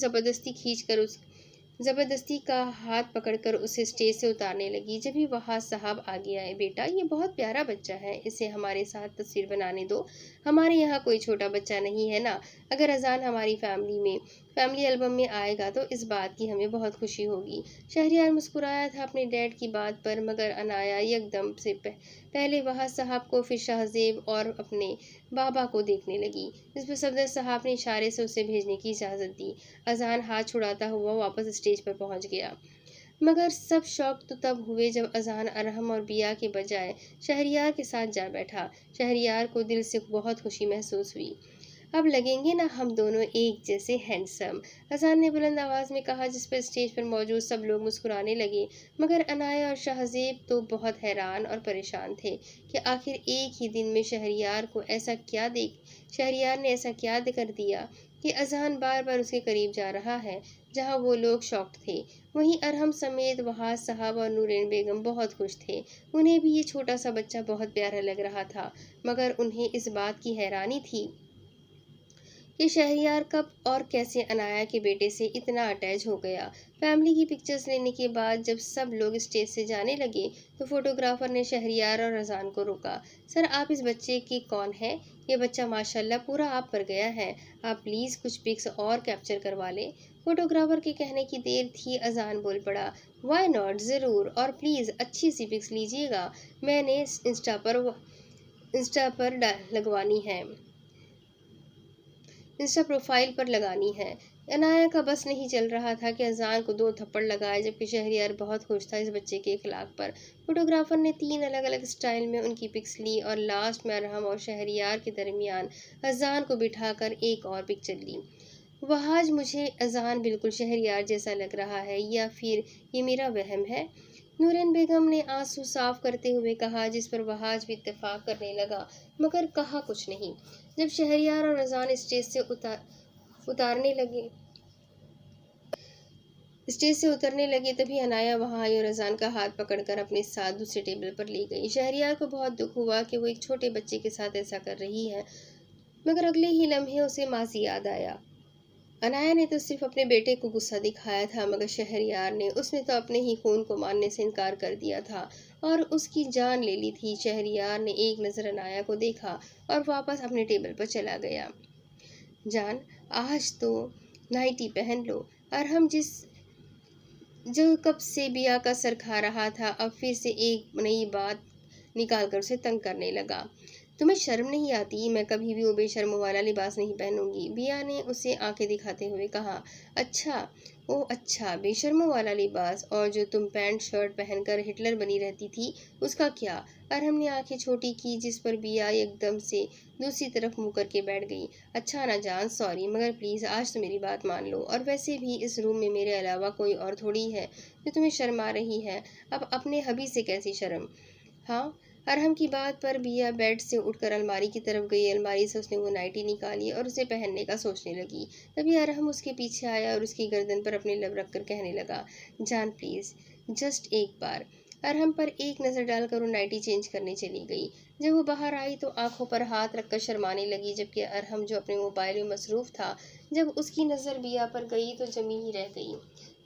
ज़बरदस्ती का हाथ पकड़कर उसे स्टेज से उतारने लगी। जब भी वहाज साहब आगे आए, बेटा ये बहुत प्यारा बच्चा है, इसे हमारे साथ तस्वीर बनाने दो। हमारे यहाँ कोई छोटा बच्चा नहीं है ना। अगर अजान हमारी फैमिली एल्बम में आएगा तो इस बात की हमें बहुत खुशी होगी। शहरयार मुस्कुराया था अपने डैड की बात पर, मगर अनाया एकदम से पहले वहाज साहब को, फिर शाहजेब और अपने बाबा को देखने लगी, जिस पर सफदर साहब ने इशारे से उसे भेजने की इजाज़त दी। अजान हाथ छुड़ाता हुआ वापस स्टेज पर पहुंच गया। मगर सब शौक तो तब हुए जब अजान अरहम और बिया के बजाय शहरयार के साथ जा बैठा। शहरयार को दिल से बहुत खुशी महसूस हुई। अब लगेंगे ना हम दोनों एक जैसे हैंडसम, अजान ने बुलंद आवाज़ में कहा, जिस पर स्टेज पर मौजूद सब लोग मुस्कुराने लगे। मगर अनाया और शाहजेब तो बहुत हैरान और परेशान थे कि आखिर एक ही दिन में शहरयार ने ऐसा क्या कर दिया कि अजान बार बार उसके करीब जा रहा है। जहाँ वो लोग शॉक्ड थे, वहीं अरहम समेत वहाज साहब और नूरैन बेगम बहुत खुश थे। उन्हें भी ये छोटा सा बच्चा बहुत प्यारा लग रहा था, मगर उन्हें इस बात की हैरानी थी कि शहरयार कब और कैसे अनाया के बेटे से इतना अटैच हो गया। फैमिली की पिक्चर्स लेने के बाद जब सब लोग स्टेज से जाने लगे, तो फोटोग्राफर ने शहरयार और अजान को रोका। सर, आप इस बच्चे के कौन हैं? ये बच्चा माशाल्लाह पूरा आप पर गया है। आप प्लीज़ कुछ पिक्स और कैप्चर करवा लें। फोटोग्राफर के कहने की देर थी, अजान बोल पड़ा, वाई नॉट, ज़रूर, और प्लीज़ अच्छी सी पिक्स लीजिएगा। मैंने इंस्टा पर लगवानी है, इंस्टा प्रोफाइल पर लगानी है। अनाया का बस नहीं चल रहा था कि अजान को 2 थप्पड़ लगाए, जबकि शहरयार बहुत खुश था इस बच्चे के इखलाक पर। फोटोग्राफर ने 3 अलग अलग स्टाइल में उनकी पिक्स ली और लास्ट में अरहम और शहरयार के दरमियान अजान को बिठाकर एक और पिक्चर ली। वहाज, मुझे अजान बिल्कुल शहरयार जैसा लग रहा है, या फिर ये मेरा वहम है? नूरैन बेगम ने आंसू साफ करते हुए कहा, जिस पर वहाज भी इत्तेफाक करने लगा, मगर कहा कुछ नहीं। जब शहरयार और अजान स्टेज से उतरने लगे, तभी अनाया वहां आई और अजान का हाथ पकड़कर अपने साथ दूसरे टेबल पर ले गई। शहरयार को बहुत दुख हुआ कि वो एक छोटे बच्चे के साथ ऐसा कर रही है, मगर अगले ही लम्हे उसे माजी याद आया। अनाया ने तो सिर्फ अपने बेटे को गुस्सा दिखाया था, मगर शहरयार ने उसने तो अपने ही खून को मानने से इनकार कर दिया था और उसकी जान ले ली थी। शहरयार ने एक नज़र अनाया को देखा और वापस अपने टेबल पर चला गया। जान, आज तो नाइटी पहन लो। और हम जो कब से बिया का सर खा रहा था, अब फिर से एक नई बात निकाल कर उसे तंग करने लगा। तुम्हें शर्म नहीं आती? मैं कभी भी वो बेशर्मों वाला लिबास नहीं पहनूंगी, बिया ने उसे आंखें दिखाते हुए कहा। अच्छा, ओ अच्छा, बेशर्मों वाला लिबास, और जो तुम पैंट शर्ट पहनकर हिटलर बनी रहती थी, उसका क्या? और हमने आंखें छोटी की, जिस पर बिया एकदम से दूसरी तरफ मुंह करके बैठ गई। अच्छा ना जान, सॉरी, मगर प्लीज़ आज तो मेरी बात मान लो, और वैसे भी इस रूम में मेरे अलावा कोई और थोड़ी है जो तुम्हें शर्मा रही है। अब अपने हबी से कैसी शर्म? हाँ। अरहम की बात पर बिया बेड से उठकर अलमारी की तरफ गई। अलमारी से उसने वो नाइटी निकाली और उसे पहनने का सोचने लगी। तभी अरहम उसके पीछे आया और उसकी गर्दन पर अपने लब रखकर कहने लगा, जान प्लीज़, जस्ट एक बार। अरहम पर एक नज़र डालकर वो नाइटी चेंज करने चली गई। जब वो बाहर आई तो आंखों पर हाथ रखकर शर्माने लगी, जबकि अरहम, जो अपने मोबाइल में मसरूफ़ था, जब उसकी नज़र बिया पर गई तो जमी ही रह गई।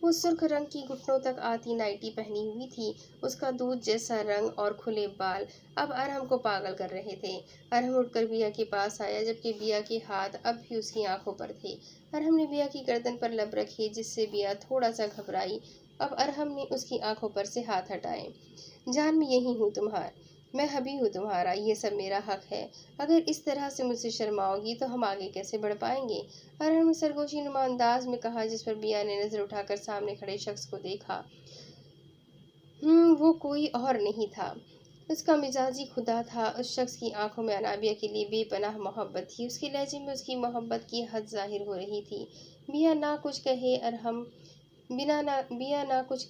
वो सुर्ख रंग की घुटनों तक आती नाइटी पहनी हुई थी। उसका दूध जैसा रंग और खुले बाल अब अरहम को पागल कर रहे थे। अरहम उठकर बिया के पास आया, जबकि बिया के हाथ अब भी उसकी आंखों पर थे। अरहम ने बिया की गर्दन पर लब रखी, जिससे बिया थोड़ा सा घबराई। अब अरहम ने उसकी आंखों पर से हाथ हटाए। जान, मैं यही हूँ मैं हबी हूँ तुम्हारा, ये सब मेरा हक है। अगर इस तरह से मुझसे शर्माओगी तो हम आगे कैसे बढ़ पाएंगे? अरहम ने सरगोशी नुमा अंदाज में कहा, जिस पर बिया ने नजर उठाकर सामने खड़े शख्स को देखा। वो कोई और नहीं था, उसका मिजाजी खुदा था। उस शख्स की आंखों में अनाबिया के लिए बेपनाह मोहब्बत थी। उसके लहजे में उसकी मोहब्बत की हद जाहिर हो रही थी। बिया ना कुछ कहे अरहम बिना कुछ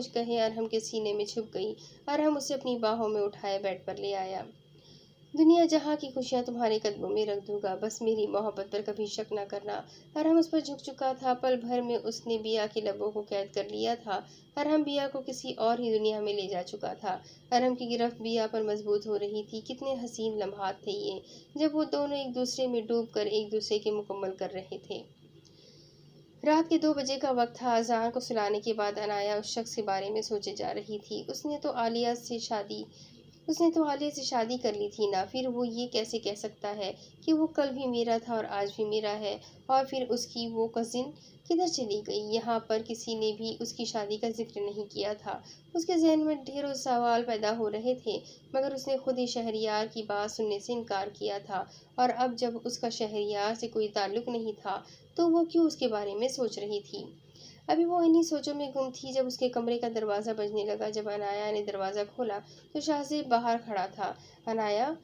कहे अरहम के सीने में छुप गई। अरहम उसे अपनी बाहों में उठाए बेड पर ले आया। दुनिया जहाँ की खुशियाँ तुम्हारे कदमों में रख दूंगा, बस मेरी मोहब्बत पर कभी शक न करना। अरहम उस पर झुक चुका था। पल भर में उसने बिया के लबों को कैद कर लिया था। अरहम बिया को किसी और ही दुनिया में ले जा चुका था। अरहम की गिरफ्त बिया पर मजबूत हो रही थी। कितने हसीन लम्हात थे ये, जब वो दोनों एक दूसरे में डूब कर एक दूसरे के मुकम्मल कर रहे थे। रात के 2 बजे का वक्त था। अजान को सुलाने के बाद अनाया उस शख्स के बारे में सोचे जा रही थी। उसने तो आलिया से शादी कर ली थी ना, फिर वो ये कैसे कह सकता है कि वो कल भी मेरा था और आज भी मेरा है। और फिर उसकी वो कजिन किधर चली गई? यहाँ पर किसी ने भी उसकी शादी का जिक्र नहीं किया था। उसके जहन में ढेरों सवाल पैदा हो रहे थे, मगर उसने खुद ही शहरयार की बात सुनने से इनकार किया था। और अब जब उसका शहरयार से कोई ताल्लुक नहीं था, तो वो क्यों उसके बारे में सोच रही थी? अभी वो इन्हीं सोचों में गुम थी जब उसके कमरे का दरवाज़ा बजने लगा। जब अनाया ने दरवाज़ा खोला तो शाहज़ेब बाहर खड़ा था। अनाया,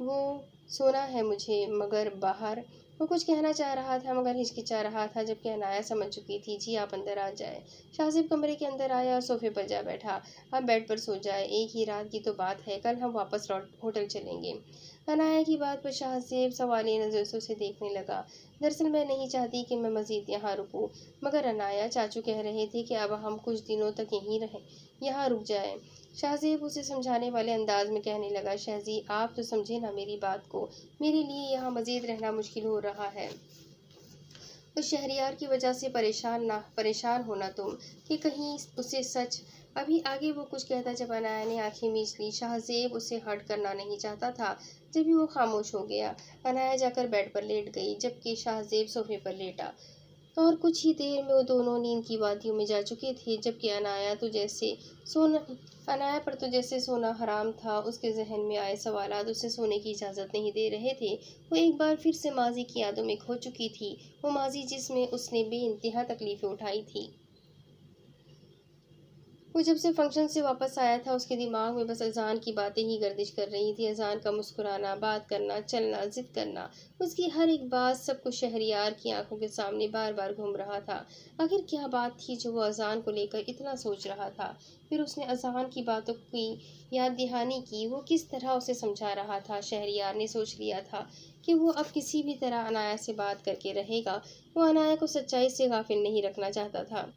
वो सोना है मुझे, मगर बाहर। वो कुछ कहना चाह रहा था मगर हिचकिचा रहा था, जबकि अनाया समझ चुकी थी। जी, आप अंदर आ जाए। शाहज़ेब कमरे के अंदर आया और सोफे पर जा बैठा। आप बेड पर सो जाए, एक ही रात की तो बात है, कल हम वापस होटल चलेंगे। अनाया की बात पर शाहज़ेब सवालिया नज़र से उसे देखने लगा। दरअसल मैं नहीं चाहती कि मैं मज़ीद यहाँ रुकूं, मगर अनाया, चाचू कह रहे थे कि अब हम कुछ दिनों तक यहीं रहें, यहाँ रुक जाएं। शाहज़ेब उसे समझाने वाले अंदाज में कहने लगा, शहज़ी, आप तो समझे ना मेरी बात को। मेरे लिए यहाँ मज़ीद रहना मुश्किल हो रहा है। उस शहरयार की वजह से परेशान होना तुम, कि कहीं उसे सच। अभी आगे वो कुछ कहता जब अनाया ने आंखें मीच ली। शाहज़ेब उसे हर्ट करना नहीं चाहता था, जब भी वो खामोश हो गया। अनाया जाकर बेड पर लेट गई, जबकि शाहज़ेब सोफे पर लेटा। और कुछ ही देर में वो दोनों नींद की वादियों में जा चुके थे, जबकि सोना अनाया पर तो जैसे सोना हराम था। उसके जहन में आए सवालात उसे सोने की इजाज़त नहीं दे रहे थे। वो एक बार फिर से माजी की यादों में खो चुकी थी, वो माजी जिसमें उसने बेइंतहा तकलीफ़ें उठाई थी। वो जब से फंक्शन से वापस आया था, उसके दिमाग में बस अजान की बातें ही गर्दिश कर रही थी। अजान का मुस्कुराना, बात करना, चलना, जिद करना, उसकी हर एक बात सब कुछ शहरयार की आंखों के सामने बार बार घूम रहा था। आखिर क्या बात थी जो वो अजान को लेकर इतना सोच रहा था? फिर उसने अजान की बातों की याद दहानी की। वो किस तरह उसे समझा रहा था। शहरयार ने सोच लिया था कि वो अब किसी भी तरह अनाया से बात करके रहेगा। वो अनाया को सच्चाई से गाफिल नहीं रखना चाहता था।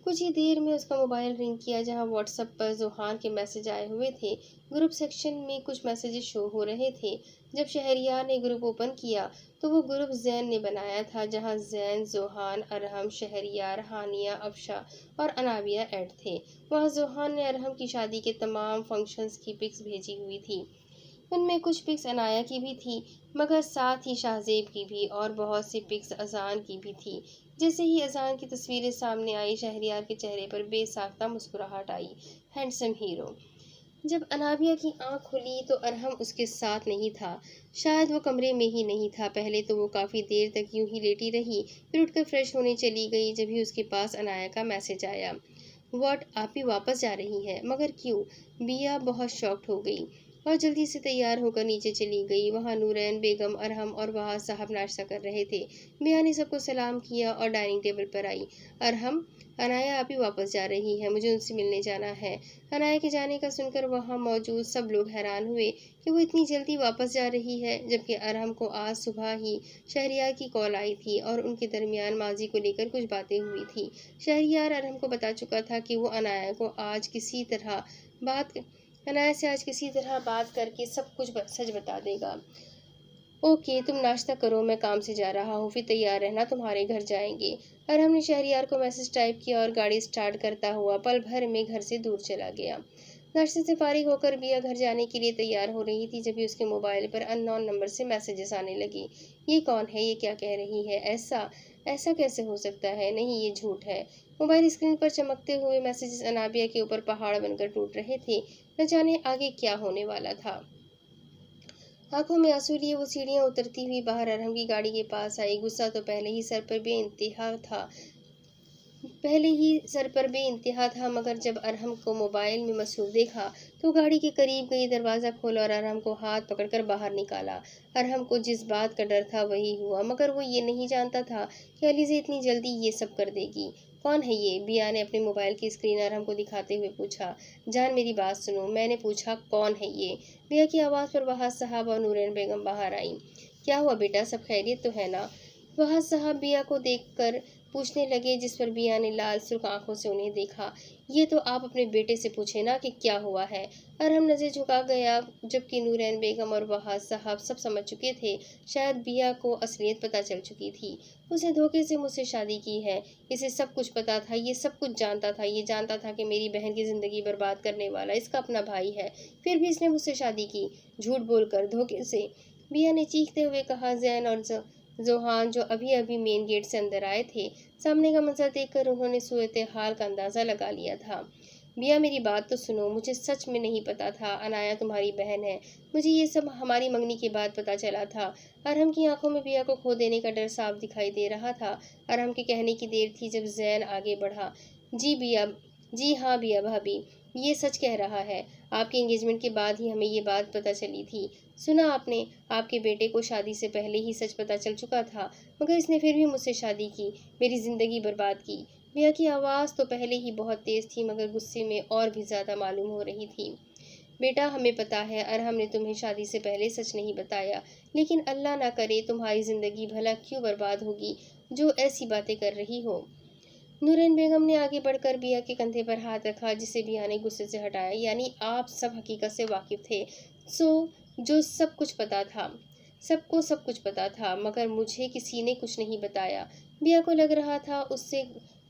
कुछ ही देर में उसका मोबाइल रिंग किया, जहां व्हाट्सएप पर जोहान के मैसेज आए हुए थे। ग्रुप सेक्शन में कुछ मैसेजेस शो हो रहे थे। जब शहरयार ने ग्रुप ओपन किया तो वो ग्रुप जैन ने बनाया था, जहां जैन, जोहान, अरहम, शहरयार, हानिया, अफशा और अनाबिया ऐड थे। वहां जोहान ने अरहम की शादी के तमाम फंक्शंस की पिक्स भेजी हुई थी। उनमें कुछ पिक्स अनाया की भी थी, मगर साथ ही शाहजेब की भी, और बहुत सी पिक्स अजान की भी थी। जैसे ही अजान की तस्वीरें सामने आई, शहरयार के चेहरे पर बेसाख्ता मुस्कुराहट आई। Handsome hero. जब अनाबिया की आंख खुली तो अरहम उसके साथ नहीं था। शायद वो कमरे में ही नहीं था। पहले तो वो काफ़ी देर तक यूं ही लेटी रही, फिर उठकर फ्रेश होने चली गई। जब ही उसके पास अनाया का मैसेज आया, व्हाट, आप ही वापस जा रही हैं? मगर क्यों? बिया बहुत शॉक्ड हो गई और जल्दी से तैयार होकर नीचे चली गई। वहाँ नूरैन बेगम, अरहम और वहाँ साहब नाश्ता कर रहे थे। बिया ने सबको सलाम किया और डाइनिंग टेबल पर आई। अरहम, अनाया आप ही वापस जा रही है, मुझे उनसे मिलने जाना है। अनाया के जाने का सुनकर वहाँ मौजूद सब लोग हैरान हुए कि वो इतनी जल्दी वापस जा रही है, जबकि अरहम को आज सुबह ही शहरियार की कॉल आई थी और उनके दरमियान माजी को लेकर कुछ बातें हुई थी। शहरियार अरहम को बता चुका था कि वो अनाया से आज किसी तरह बात करके सब कुछ सच बता देगा। ओके, तुम नाश्ता करो, मैं काम से जा रहा हूँ, फिर तैयार रहना, तुम्हारे घर जाएंगे। अरहम ने शहरियार को मैसेज टाइप किया और गाड़ी स्टार्ट करता हुआ पल भर में घर से दूर चला गया। नाश्ते से फारिग होकर बिया घर जाने के लिए तैयार हो रही थी, जब भी उसके मोबाइल पर अननोन नंबर से मैसेजेस आने लगी। ये कौन है? ये क्या कह रही है? ऐसा ऐसा कैसे हो सकता है? नहीं, ये झूठ है। मोबाइल स्क्रीन पर चमकते हुए मैसेजेस अनाबिया के ऊपर पहाड़ बनकर टूट रहे थे। न जाने आगे क्या होने वाला था। आंखों में आंसू लिए वो सीढ़ियां उतरती हुई बाहर अरहम की गाड़ी के पास आई। गुस्सा तो पहले ही सर पर बेइंतहा था, मगर जब अरहम को मोबाइल में मसरूफ देखा तो गाड़ी के करीब गई, दरवाज़ा खोला और अरहम को हाथ पकड़कर बाहर निकाला। अरहम को जिस बात का डर था वही हुआ, मगर वो ये नहीं जानता था कि अलीज़ा इतनी जल्दी ये सब कर देगी। कौन है ये? बिया ने अपने मोबाइल की स्क्रीन अरहम को दिखाते हुए पूछा। जान मेरी बात सुनो, मैंने पूछा कौन है ये? बिया की आवाज़ पर वहाज साहब और नूरैन बेगम बाहर आईं। क्या हुआ बेटा, सब खैरियत तो है ना? वहाज साहब बिया को देखकर पूछने लगे, जिस पर बिया ने लाल सुर्ख आंखों से उन्हें देखा। ये तो आप अपने बेटे से पूछे ना कि क्या हुआ है। अरहम नजर झुका गया, जबकि नूरैन बेगम और वहाज साहब सब समझ चुके थे। शायद बिया को असलियत पता चल चुकी थी। उसने धोखे से मुझसे शादी की है। इसे सब कुछ पता था, ये सब कुछ जानता था। ये जानता था कि मेरी बहन की जिंदगी बर्बाद करने वाला इसका अपना भाई है, फिर भी इसने मुझसे शादी की, झूठ बोलकर, धोखे से। बिया ने चीखते हुए कहा। जैन और जोहान जो अभी अभी मेन गेट से अंदर आए थे, सामने का मंजर देखकर उन्होंने सूरत हाल का अंदाजा लगा लिया था। बिया मेरी बात तो सुनो, मुझे सच में नहीं पता था अनाया तुम्हारी बहन है। मुझे ये सब हमारी मंगनी के बाद पता चला था। अरहम की आंखों में बिया को खो देने का डर साफ दिखाई दे रहा था। अरहम के कहने की देर थी जब जैन आगे बढ़ा। जी बिया, जी हाँ बिया भाभी, ये सच कह रहा है। आपके एंगेजमेंट के बाद ही हमें ये बात पता चली थी। सुना आपने, आपके बेटे को शादी से पहले ही सच पता चल चुका था, मगर इसने फिर भी मुझसे शादी की, मेरी जिंदगी बर्बाद की। बिया की आवाज़ तो पहले ही बहुत तेज थी, मगर गुस्से में और भी ज़्यादा मालूम हो रही थी। बेटा हमें पता है अरहम ने तुम्हें शादी से पहले सच नहीं बताया, लेकिन अल्लाह ना करे तुम्हारी ज़िंदगी भला क्यों बर्बाद होगी जो ऐसी बातें कर रही हो। नूरैन बेगम ने आगे बढ़कर बिया के कंधे पर हाथ रखा, जिसे बिया ने गुस्से से हटाया। यानी आप सब हकीकत से वाकिफ थे, सो जो सब कुछ पता था, सबको सब कुछ पता था, मगर मुझे किसी ने कुछ नहीं बताया। बिया को लग रहा था उससे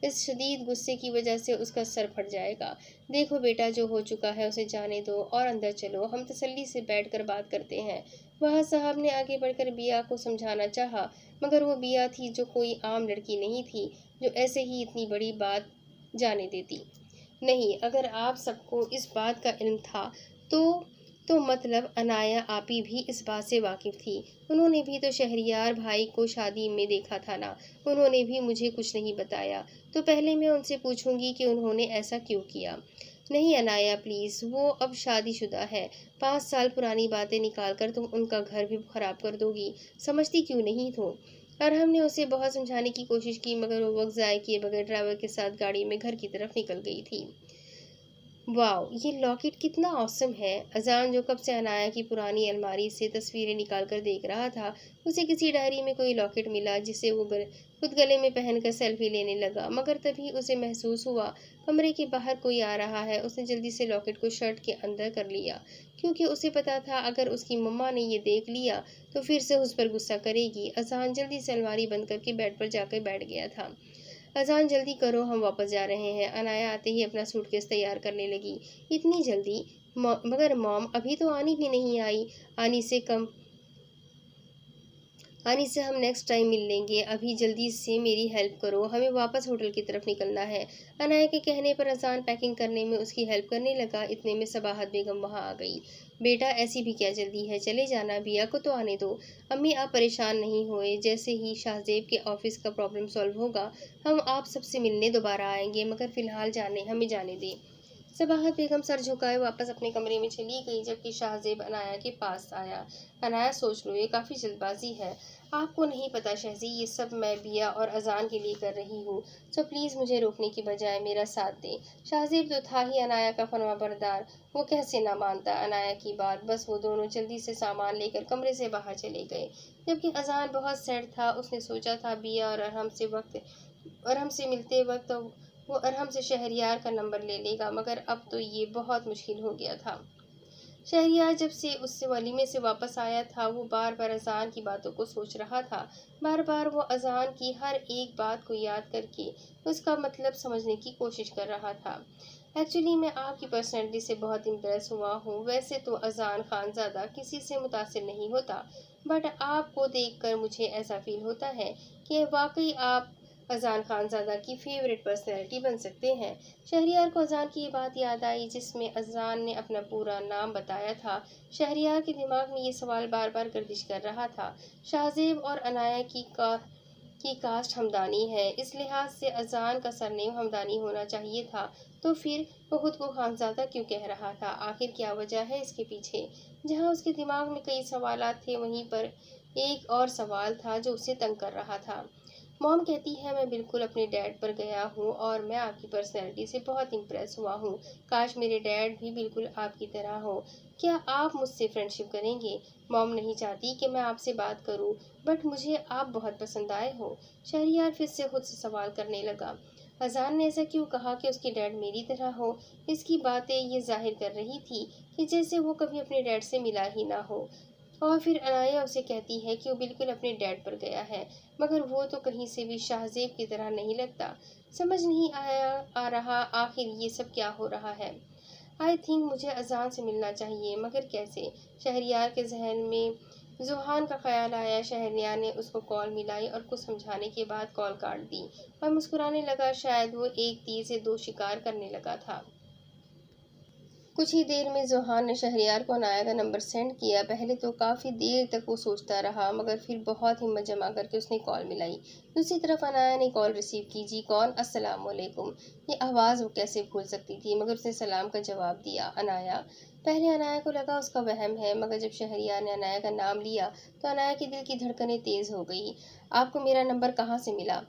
इस शदीद गुस्से की वजह से उसका सर फट जाएगा। देखो बेटा, जो हो चुका है उसे जाने दो और अंदर चलो, हम तसल्ली से बैठकर बात करते हैं। वहां साहब ने आगे बढ़कर बिया को समझाना चाहा, मगर वो बिया थी जो कोई आम लड़की नहीं थी जो ऐसे ही इतनी बड़ी बात जाने देती। नहीं, अगर आप सबको इस बात का इल्म था तो मतलब अनाया आपी भी इस बात से वाकिफ थी। उन्होंने भी तो शहरियार भाई को शादी में देखा था ना। उन्होंने भी मुझे कुछ नहीं बताया, तो पहले मैं उनसे पूछूंगी कि उन्होंने ऐसा क्यों किया। नहीं अनाया प्लीज़, वो अब शादीशुदा है। 5 साल पुरानी बातें निकाल कर तुम उनका घर भी खराब कर दोगी, समझती क्यों नहीं हो। अरहम ने उसे बहुत समझाने की कोशिश की, मगर वो वक्त ज़ाय किए बगैर ड्राइवर के साथ गाड़ी में घर की तरफ निकल गई थी। वाओ, ये लॉकेट कितना औसम है। अजान जो कब से अनाया की पुरानी अलमारी से तस्वीरें निकाल कर देख रहा था, उसे किसी डायरी में कोई लॉकेट मिला जिसे वो खुद गले में पहनकर सेल्फी लेने लगा, मगर तभी उसे महसूस हुआ कमरे के बाहर कोई आ रहा है। उसने जल्दी से लॉकेट को शर्ट के अंदर कर लिया, क्योंकि उसे पता था अगर उसकी मम्मा ने ये देख लिया तो फिर से उस पर गुस्सा करेगी। अजान जल्दी से अलमारी बंद करके बेड पर जाकर बैठ गया था। अजान जल्दी करो, हम वापस जा रहे हैं। अनाया आते ही अपना सूटकेस तैयार करने लगी। इतनी जल्दी? मगर मॉम अभी तो आनी भी नहीं आई। आनी से कम आनी से हम नेक्स्ट टाइम मिल लेंगे। अभी जल्दी से मेरी हेल्प करो, हमें वापस होटल की तरफ निकलना है। अनाया के कहने पर अजान पैकिंग करने में उसकी हेल्प करने लगा। इतने में सबाहत बेगम वहां आ गई। बेटा ऐसी भी क्या जल्दी है, चले जाना, बिया को तो आने दो। अम्मी आप परेशान नहीं हुए, जैसे ही शाहजेब के ऑफिस का प्रॉब्लम सॉल्व होगा हम आप सबसे मिलने दोबारा आएंगे, मगर फिलहाल हमें जाने दें। सबाहत बेगम सर झुकाए वापस अपने कमरे में चली गई, जबकि शाहजेब अनाया के पास आया। अनाया सोच लो, ये काफ़ी जल्दबाजी है। आपको नहीं पता शहजी, ये सब मैं बिया और अजान के लिए कर रही हूँ, तो प्लीज़ मुझे रोकने की बजाय मेरा साथ दें। शाहजेब तो था ही अनाया का फरमा बरदार, वो कैसे ना मानता अनाया की बात। बस वो दोनों जल्दी से सामान लेकर कमरे से बाहर चले गए, जबकि अजान बहुत सैड था। उसने सोचा था बिया और अरहम से मिलते वक्त वो अरहम से शहरियार का नंबर ले लेगा, मगर अब तो ये बहुत मुश्किल हो गया था। शहरियार जब से उससे वलीमे से वापस आया था, वो बार बार अजान की बातों को सोच रहा था। बार बार वो अजान की हर एक बात को याद करके उसका मतलब समझने की कोशिश कर रहा था। एक्चुअली मैं आपकी पर्सनैलिटी से बहुत इम्प्रेस हुआ हूँ। वैसे तो अजान खानज़ादा किसी से मुतासिर नहीं होता, बट आपको देखकर मुझे ऐसा फील होता है कि वाकई आप अजान खानज़ादा की फेवरेट पर्सनैलिटी बन सकते हैं। शहरियार को अजान की ये बात याद आई जिसमें अजान ने अपना पूरा नाम बताया था। शहरियार के दिमाग में ये सवाल बार बार गर्दिश कर रहा था। शाहजेब और अनाया की कास्ट हमदानी है, इस लिहाज से अजान का सरनेम हमदानी होना चाहिए था, तो फिर वो खुद को खानज़ादा क्यों कह रहा था? आखिर क्या वजह है इसके पीछे? जहाँ उसके दिमाग में कई सवालात थे, वहीं पर एक और सवाल था जो उसे तंग कर रहा था। मॉम कहती है मैं बिल्कुल अपने डैड पर गया हूँ और मैं आपकी पर्सनैलिटी से बहुत इम्प्रेस हुआ हूँ। काश मेरे डैड भी बिल्कुल आपकी तरह हो। क्या आप मुझसे फ्रेंडशिप करेंगे? मॉम नहीं चाहती कि मैं आपसे बात करूँ, बट मुझे आप बहुत पसंद आए हो। शहरियार फिर से खुद से सवाल करने लगा। अजान ने ऐसा क्यों कहा कि उसके डैड मेरी तरह हो? इसकी बातें ये जाहिर कर रही थी कि जैसे वो कभी अपने डैड से मिला ही ना हो। और फिर अनाया उसे कहती है कि वो बिल्कुल अपने डैड पर गया है, मगर वो तो कहीं से भी शाहजेब की तरह नहीं लगता। समझ नहीं आ रहा आखिर ये सब क्या हो रहा है। आई थिंक मुझे अजान से मिलना चाहिए, मगर कैसे? शहरियार के जहन में जुहान का ख्याल आया। शहरियार ने उसको कॉल मिलाई और कुछ समझाने के बाद कॉल काट दी और मुस्कुराने लगा। शायद वो एक तीर से दो शिकार करने लगा था। कुछ ही देर में जोहान ने शहरयार को अनाया का नंबर सेंड किया। पहले तो काफ़ी देर तक वो सोचता रहा, मगर फिर बहुत हिम्मत जमा करके उसने कॉल मिलाई। दूसरी तरफ अनाया ने कॉल रिसीव की। जी कौन? अस्सलाम वालेकुम। ये आवाज़ वो कैसे भूल सकती थी, मगर उसने सलाम का जवाब दिया। अनाया। पहले अनाया को लगा उसका वहम है, मगर जब शहरयार ने अनाया का नाम लिया तो अनाया के दिल की धड़कनें तेज़ हो गई। आपको मेरा नंबर कहाँ से मिला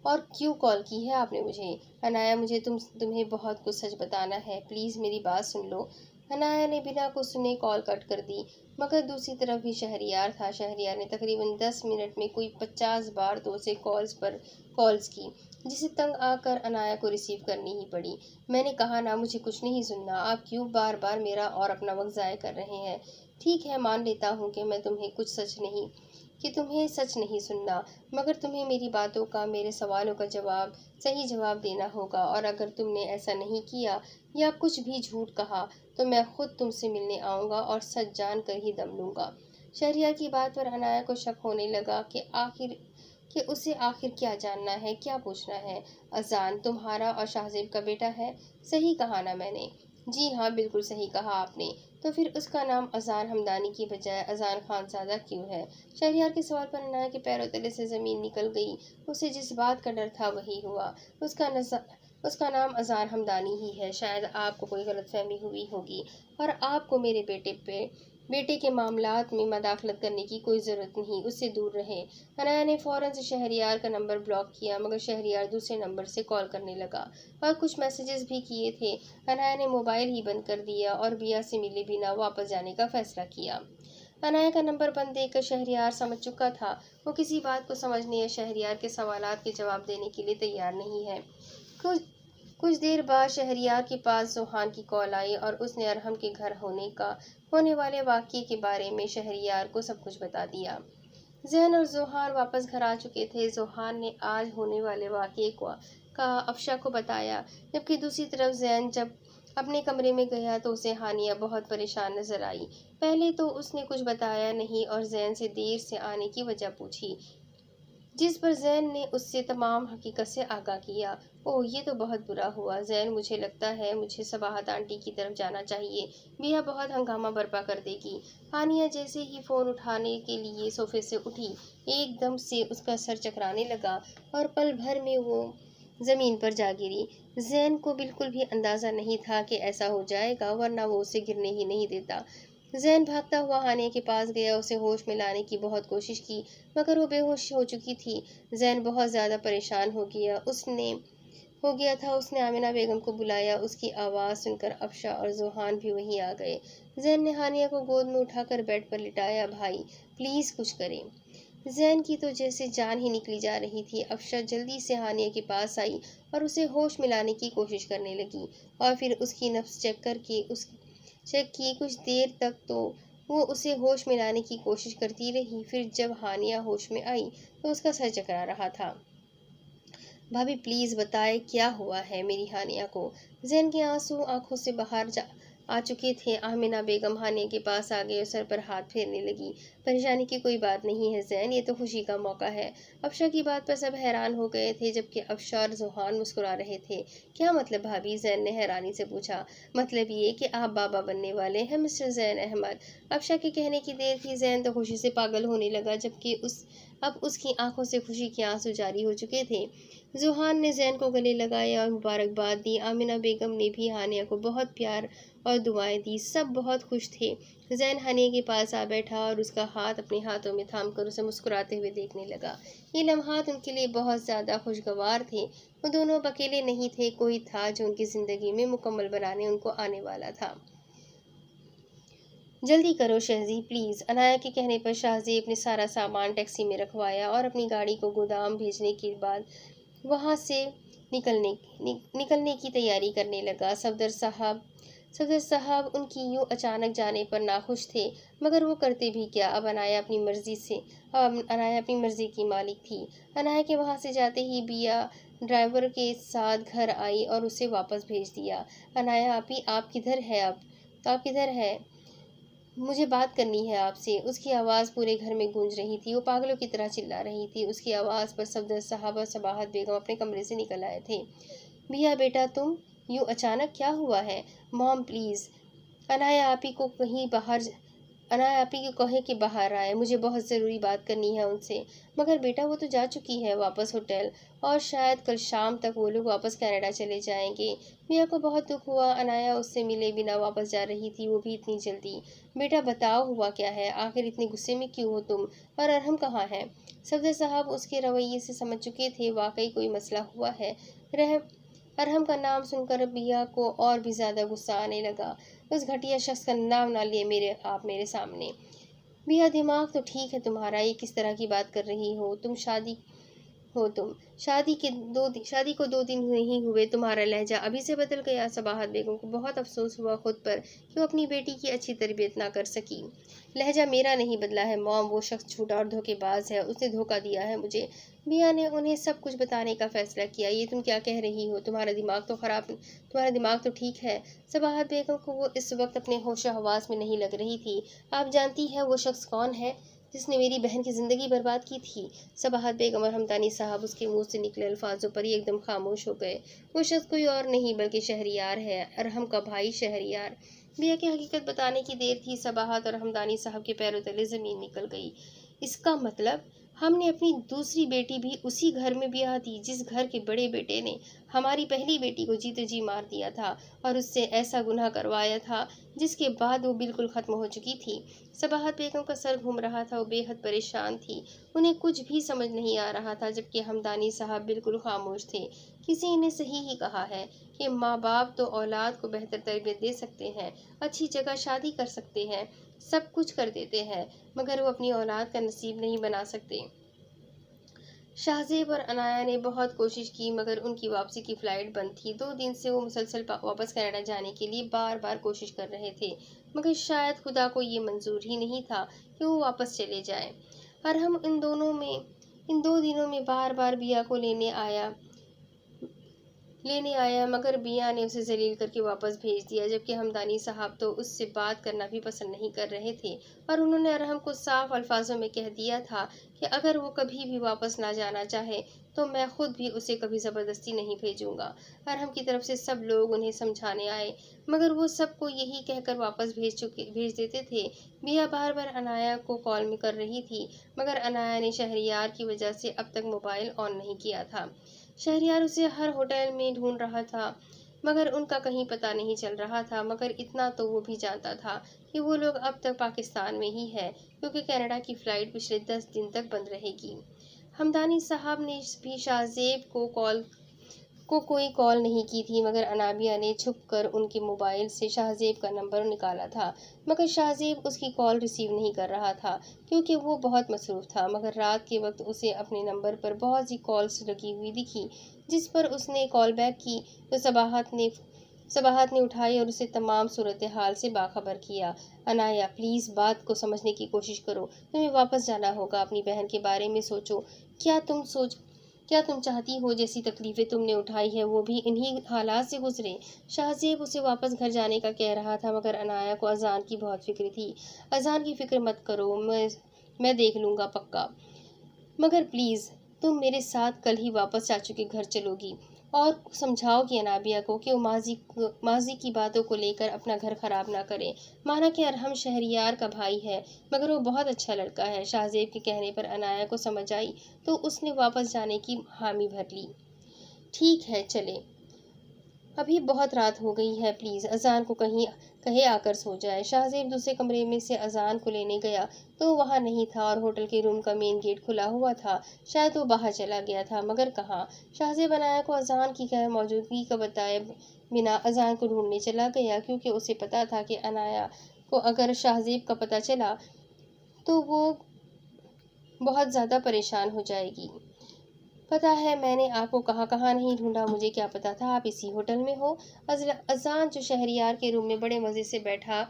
और क्यों कॉल की है आपने मुझे? अनाया, मुझे तुम्हें बहुत कुछ सच बताना है, प्लीज़ मेरी बात सुन लो। अनाया ने बिना कुछ सुने कॉल कट कर दी, मगर दूसरी तरफ भी शहरयार था। शहरयार ने तकरीबन 10 मिनट में कोई 50 बार तो उसे कॉल्स पर कॉल्स की, जिसे तंग आकर अनाया को रिसीव करनी ही पड़ी। मैंने कहा ना, मुझे कुछ नहीं सुनना। आप क्यों बार बार मेरा और अपना वक्त ज़ाय कर रहे हैं? ठीक है, मान लेता हूँ कि तुम्हें सच नहीं सुनना, मगर तुम्हें मेरी बातों का, मेरे सवालों का सही जवाब देना होगा। और अगर तुमने ऐसा नहीं किया या कुछ भी झूठ कहा तो मैं खुद तुमसे मिलने आऊँगा और सच जान कर ही दम लूँगा। शहरियार की बात पर अनाया को शक होने लगा कि उसे आखिर क्या जानना है, क्या पूछना है। अजान तुम्हारा और शाहजेब का बेटा है? सही कहा ना मैंने? जी हाँ, बिल्कुल सही कहा आपने। तो फिर उसका नाम अजान हमदानी की बजाय अजान खानजादा क्यों है? शहरयार के सवाल पर अनाया के पैरों तले से ज़मीन निकल गई। उसे जिस बात का डर था वही हुआ। उसका नाम अजान हमदानी ही है। शायद आपको कोई गलतफहमी हुई होगी और आपको मेरे बेटे के मामलात में मदाखलत करने की कोई ज़रूरत नहीं। उससे दूर रहे। अनाया ने फ़ौरन से शहरयार का नंबर ब्लॉक किया, मगर शहरयार दूसरे नंबर से कॉल करने लगा और कुछ मैसेजेस भी किए थे। अनाया ने मोबाइल ही बंद कर दिया और बिया से मिले बिना वापस जाने का फैसला किया। अनाया का नंबर बंद देखकर शहरयार समझ चुका था वो किसी बात को समझने या शहरयार के सवालात के जवाब देने के लिए तैयार नहीं है। कुछ कुछ देर बाद शहरयार के पास जोहान की कॉल आई और उसने अरहम के घर होने वाले वाक़ये के बारे में शहरयार को सब कुछ बता दिया। जैन और जोहान वापस घर आ चुके थे। जोहान ने आज होने वाले वाक़ये का अफशा को बताया, जबकि दूसरी तरफ जैन जब अपने कमरे में गया तो उसे हानिया बहुत परेशान नजर आई। पहले तो उसने कुछ बताया नहीं और जैन से देर से आने की वजह पूछी, जिस पर जैन ने उससे तमाम हकीकत से आगाह किया। ओह, ये तो बहुत बुरा हुआ जैन, मुझे लगता है मुझे सबाहत आंटी की तरफ जाना चाहिए। बिया बहुत हंगामा बर्पा कर देगी। हानिया जैसे ही फ़ोन उठाने के लिए सोफे से उठी, एकदम से उसका सर चकराने लगा और पल भर में वो ज़मीन पर जा गिरी। जैन को बिल्कुल भी अंदाज़ा नहीं था कि ऐसा हो जाएगा, वरना वो उसे गिरने ही नहीं देता। जैन भागता हुआ हानिया के पास गया, उसे होश में लाने की बहुत कोशिश की, मगर वो बेहोश हो चुकी थी। जैन बहुत ज़्यादा परेशान हो गया था। उसने आमिना बेगम को बुलाया। उसकी आवाज़ सुनकर अफशा और जोहान भी वहीं आ गए। जैन ने हानिया को गोद में उठाकर बेड पर लिटाया। भाई, प्लीज़ कुछ करें। जैन की तो जैसे जान ही निकली जा रही थी। अफशा जल्दी से हानिया के पास आई और उसे होश में लाने की कोशिश करने लगी और फिर उसकी नब्ज़ चेक की। कुछ देर तक तो वो उसे होश में लाने की कोशिश करती रही। फिर जब हानिया होश में आई तो उसका सर चकरा रहा था। भाभी, प्लीज़ बताए क्या हुआ है मेरी हानिया को? जैन के आंसू आंखों से बाहर आ चुके थे। आमिना बेगम हानिया के पास आ गई और सर पर हाथ फेरने लगी। परेशानी की कोई बात नहीं है जैन, ये तो खुशी का मौका है। अफशा की बात पर सब हैरान हो गए थे, जबकि अफशा और जोहान मुस्कुरा रहे थे। क्या मतलब भाभी? जैन ने हैरानी से पूछा। मतलब ये कि आप बाबा बनने वाले हैं मिस्टर जैन अहमद। अफशा के कहने की देर थी। जैन तो खुशी से पागल होने लगा, जबकि अब उसकी आंखों से खुशी के आंसू जारी हो चुके थे। जोहान ने जैन को गले लगाया और मुबारकबाद दी। आमिना बेगम ने भी हानिया को बहुत प्यार और दुआएं दी। सब बहुत खुश थे। जैन हानिया के पास आ बैठा और उसका हाथ अपने हाथों में थामकर उसे मुस्कुराते हुए देखने लगा। ये लम्हात उनके लिए बहुत ज़्यादा खुशगवार थे। वो दोनों अब अकेले नहीं थे, कोई था जो उनकी ज़िंदगी में मुकम्मल बनाने उनको आने वाला था। जल्दी करो शहजी प्लीज़। अनाया के कहने पर शाहजेब ने सारा सामान टैक्सी में रखवाया और अपनी गाड़ी को गोदाम भेजने के बाद वहाँ से निकलने की तैयारी करने लगा। सफदर साहब उनकी यूं अचानक जाने पर नाखुश थे, मगर वो करते भी क्या। अब अनाया अपनी मर्जी की मालिक थी। अनाया के वहाँ से जाते ही बिया ड्राइवर के साथ घर आई और उसे वापस भेज दिया। अनाया आप किधर है? अब तो आप किधर है? मुझे बात करनी है आपसे। उसकी आवाज़ पूरे घर में गूंज रही थी। वो पागलों की तरह चिल्ला रही थी। उसकी आवाज़ पर सफदर साहब और सबाहत बेगम अपने कमरे से निकल आए थे। भैया बेटा तुम यूँ अचानक, क्या हुआ है? मॉम प्लीज़, अनाया आपी को कहीं बाहर अनाया आपी को कहे कि बाहर आए, मुझे बहुत ज़रूरी बात करनी है उनसे। मगर बेटा वो तो जा चुकी है वापस होटल, और शायद कल शाम तक वो लोग वापस कनाडा चले जाएंगे। मियाँ को बहुत दुख हुआ। अनाया उससे मिले बिना वापस जा रही थी, वो भी इतनी जल्दी। बेटा बताओ हुआ क्या है? आखिर इतने गुस्से में क्यों हो तुम? और अरहम कहाँ है? सफदर साहब उसके रवैये से समझ चुके थे वाकई कोई मसला हुआ है। रह अरहम का नाम सुनकर बिया को और भी ज़्यादा गुस्सा आने लगा। उस घटिया शख्स का नाम ना लिए मेरे सामने। बिया दिमाग तो ठीक है तुम्हारा, ये किस तरह की बात कर रही हो? तुम शादी को 2 दिन नहीं हुए, तुम्हारा लहजा अभी से बदल गया। सबाहत बेगम को बहुत अफसोस हुआ खुद पर कि वो अपनी बेटी की अच्छी तरबियत ना कर सकी। लहजा मेरा नहीं बदला है मॉम, वो शख्स झूठा और धोखेबाज है, उसने धोखा दिया है मुझे। मियाँ ने उन्हें सब कुछ बताने का फैसला किया। ये तुम क्या कह रही हो? तुम्हारा दिमाग तो ठीक है। सबाहत बेगम को वो इस वक्त अपने होशो हवास में नहीं लग रही थी। आप जानती हैं वो शख्स कौन है जिसने मेरी बहन की ज़िंदगी बर्बाद की थी? सबाहत बेगम और हमदानी साहब उसके मुंह से निकले अल्फाजों पर ही एकदम खामोश हो गए। वो शख्स कोई और नहीं बल्कि शहरियार है, अरहम का भाई शहरियार। बिया की हकीकत बताने की देर थी, सबाहत और हमदानी साहब के पैरों तले ज़मीन निकल गई। इसका मतलब हमने अपनी दूसरी बेटी भी उसी घर में ब्याह दी जिस घर के बड़े बेटे ने हमारी पहली बेटी को जीते जी मार दिया था, और उससे ऐसा गुनाह करवाया था जिसके बाद वो बिल्कुल ख़त्म हो चुकी थी। सबाहत बेगम का सर घूम रहा था, वो बेहद परेशान थी। उन्हें कुछ भी समझ नहीं आ रहा था, जबकि हमदानी साहब बिल्कुल खामोश थे। किसी ने सही ही कहा है कि माँ बाप तो औलाद को बेहतर तरबियत दे सकते हैं, अच्छी जगह शादी कर सकते हैं, सब कुछ कर देते हैं, मगर वो अपनी औलाद का नसीब नहीं बना सकते। शाहजेब और अनाया ने बहुत कोशिश की, मगर उनकी वापसी की फ़्लाइट बंद थी। 2 दिन से वो मुसलसल वापस कनाडा जाने के लिए बार बार कोशिश कर रहे थे, मगर शायद खुदा को ये मंजूर ही नहीं था कि वो वापस चले जाए। और हम इन 2 दिनों में बार बार बिया को लेने आया, मगर बिया ने उसे जलील करके वापस भेज दिया। जबकि हमदानी साहब तो उससे बात करना भी पसंद नहीं कर रहे थे, और उन्होंने अरहम को साफ अल्फाजों में कह दिया था कि अगर वो कभी भी वापस ना जाना चाहे तो मैं खुद भी उसे कभी ज़बरदस्ती नहीं भेजूंगा। अरहम की तरफ से सब लोग उन्हें समझाने आए, मगर वो सबको यही कहकर वापस भेज देते थे। बिया बार बार अनाया को कॉल में कर रही थी, मगर अनाया ने शहरियार की वजह से अब तक मोबाइल ऑन नहीं किया था। शहरियार उसे हर होटल में ढूंढ रहा था, मगर उनका कहीं पता नहीं चल रहा था। मगर इतना तो वो भी जानता था कि वो लोग अब तक पाकिस्तान में ही है, क्योंकि कनाडा की फ़्लाइट पिछले 10 दिन तक बंद रहेगी। हमदानी साहब ने भी शाहजेब को कोई कॉल नहीं की थी, मगर अनाबिया ने छुपकर उनके मोबाइल से शाहजेब का नंबर निकाला था। मगर शाहजेब उसकी कॉल रिसीव नहीं कर रहा था, क्योंकि वो बहुत मसरूफ़ था। मगर रात के वक्त उसे अपने नंबर पर बहुत सी कॉल्स लगी हुई दिखी, जिस पर उसने कॉल बैक की तो सबाहत ने उठाई और उसे तमाम सूरत हाल से बाखबर किया। अनाया प्लीज़ बात को समझने की कोशिश करो, तुम्हें वापस जाना होगा। अपनी बहन के बारे में सोचो। क्या तुम चाहती हो जैसी तकलीफ़ें तुमने उठाई है वो भी इन्हीं हालात से गुजरे? शाहजेब उसे वापस घर जाने का कह रहा था, मगर अनाया को अजान की बहुत फिक्र थी। अजान की फ़िक्र मत करो, मैं देख लूँगा पक्का, मगर प्लीज़ तुम मेरे साथ कल ही वापस चाचू के घर चलोगी, और समझाओगी अनाबिया को कि वो माजी की बातों को लेकर अपना घर ख़राब ना करे। माना कि अरहम शहरियार का भाई है, मगर वो बहुत अच्छा लड़का है। शाहजेब के कहने पर अनाया को समझ आई, तो उसने वापस जाने की हामी भर ली। ठीक है चले, अभी बहुत रात हो गई है, प्लीज़ अजान को कहीं कहे आकर सो जाए। शाहज़ेब दूसरे कमरे में से अजान को लेने गया तो वहाँ नहीं था और होटल के रूम का मेन गेट खुला हुआ था। शायद वो बाहर चला गया था, मगर कहाँ। शाहज़ेब अनाया को अजान की गैर मौजूदगी का बताए बिना अजान को ढूंढने चला गया, क्योंकि उसे पता था कि अनाया को अगर शाहज़ेब का पता चला तो वो बहुत ज़्यादा परेशान हो जाएगी। पता है मैंने आपको कहाँ कहाँ नहीं ढूंढा, मुझे क्या पता था आप इसी होटल में हो। अजान जो शहरियार के रूम में बड़े मज़े से बैठा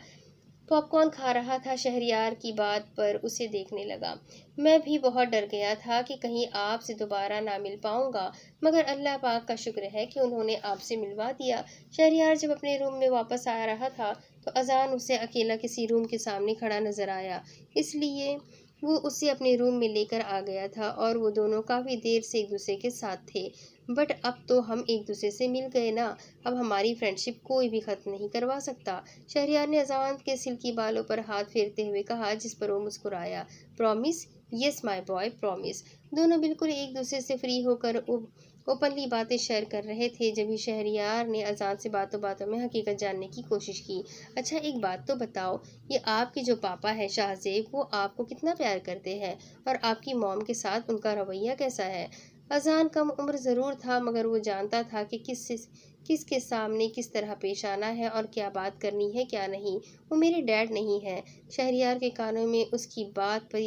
पॉपकॉर्न खा रहा था, शहरियार की बात पर उसे देखने लगा। मैं भी बहुत डर गया था कि कहीं आपसे दोबारा ना मिल पाऊंगा, मगर अल्लाह पाक का शुक्र है कि उन्होंने आपसे मिलवा दिया। शहरियार जब अपने रूम में वापस आ रहा था तो अजान उसे अकेला किसी रूम के सामने खड़ा नजर आया, इसलिए वो उसे अपने रूम में लेकर आ गया था और वो दोनों काफ़ी देर से एक दूसरे के साथ थे। बट अब तो हम एक दूसरे से मिल गए ना, अब हमारी फ्रेंडशिप कोई भी ख़त्म नहीं करवा सकता। शहरियार ने अजान के सिल्की बालों पर हाथ फेरते हुए कहा, जिस पर वो मुस्कुराया। Promise? Yes my boy, promise. दोनों बिल्कुल एक दूसरे से फ्री होकर ओपनली बातें शेयर कर रहे थे, जब भी शहरियार ने अजान से बातों बातों में हकीकत जानने की कोशिश की। अच्छा एक बात तो बताओ, ये आपके जो पापा है शाहजेब, वो आपको कितना प्यार करते हैं, और आपकी मॉम के साथ उनका रवैया कैसा है? अजान कम उम्र ज़रूर था, मगर वो जानता था कि किसके सामने किस तरह पेश आना है और क्या बात करनी है क्या नहीं। वो मेरे डैड नहीं है। शहरियार के कानों में उसकी बात पर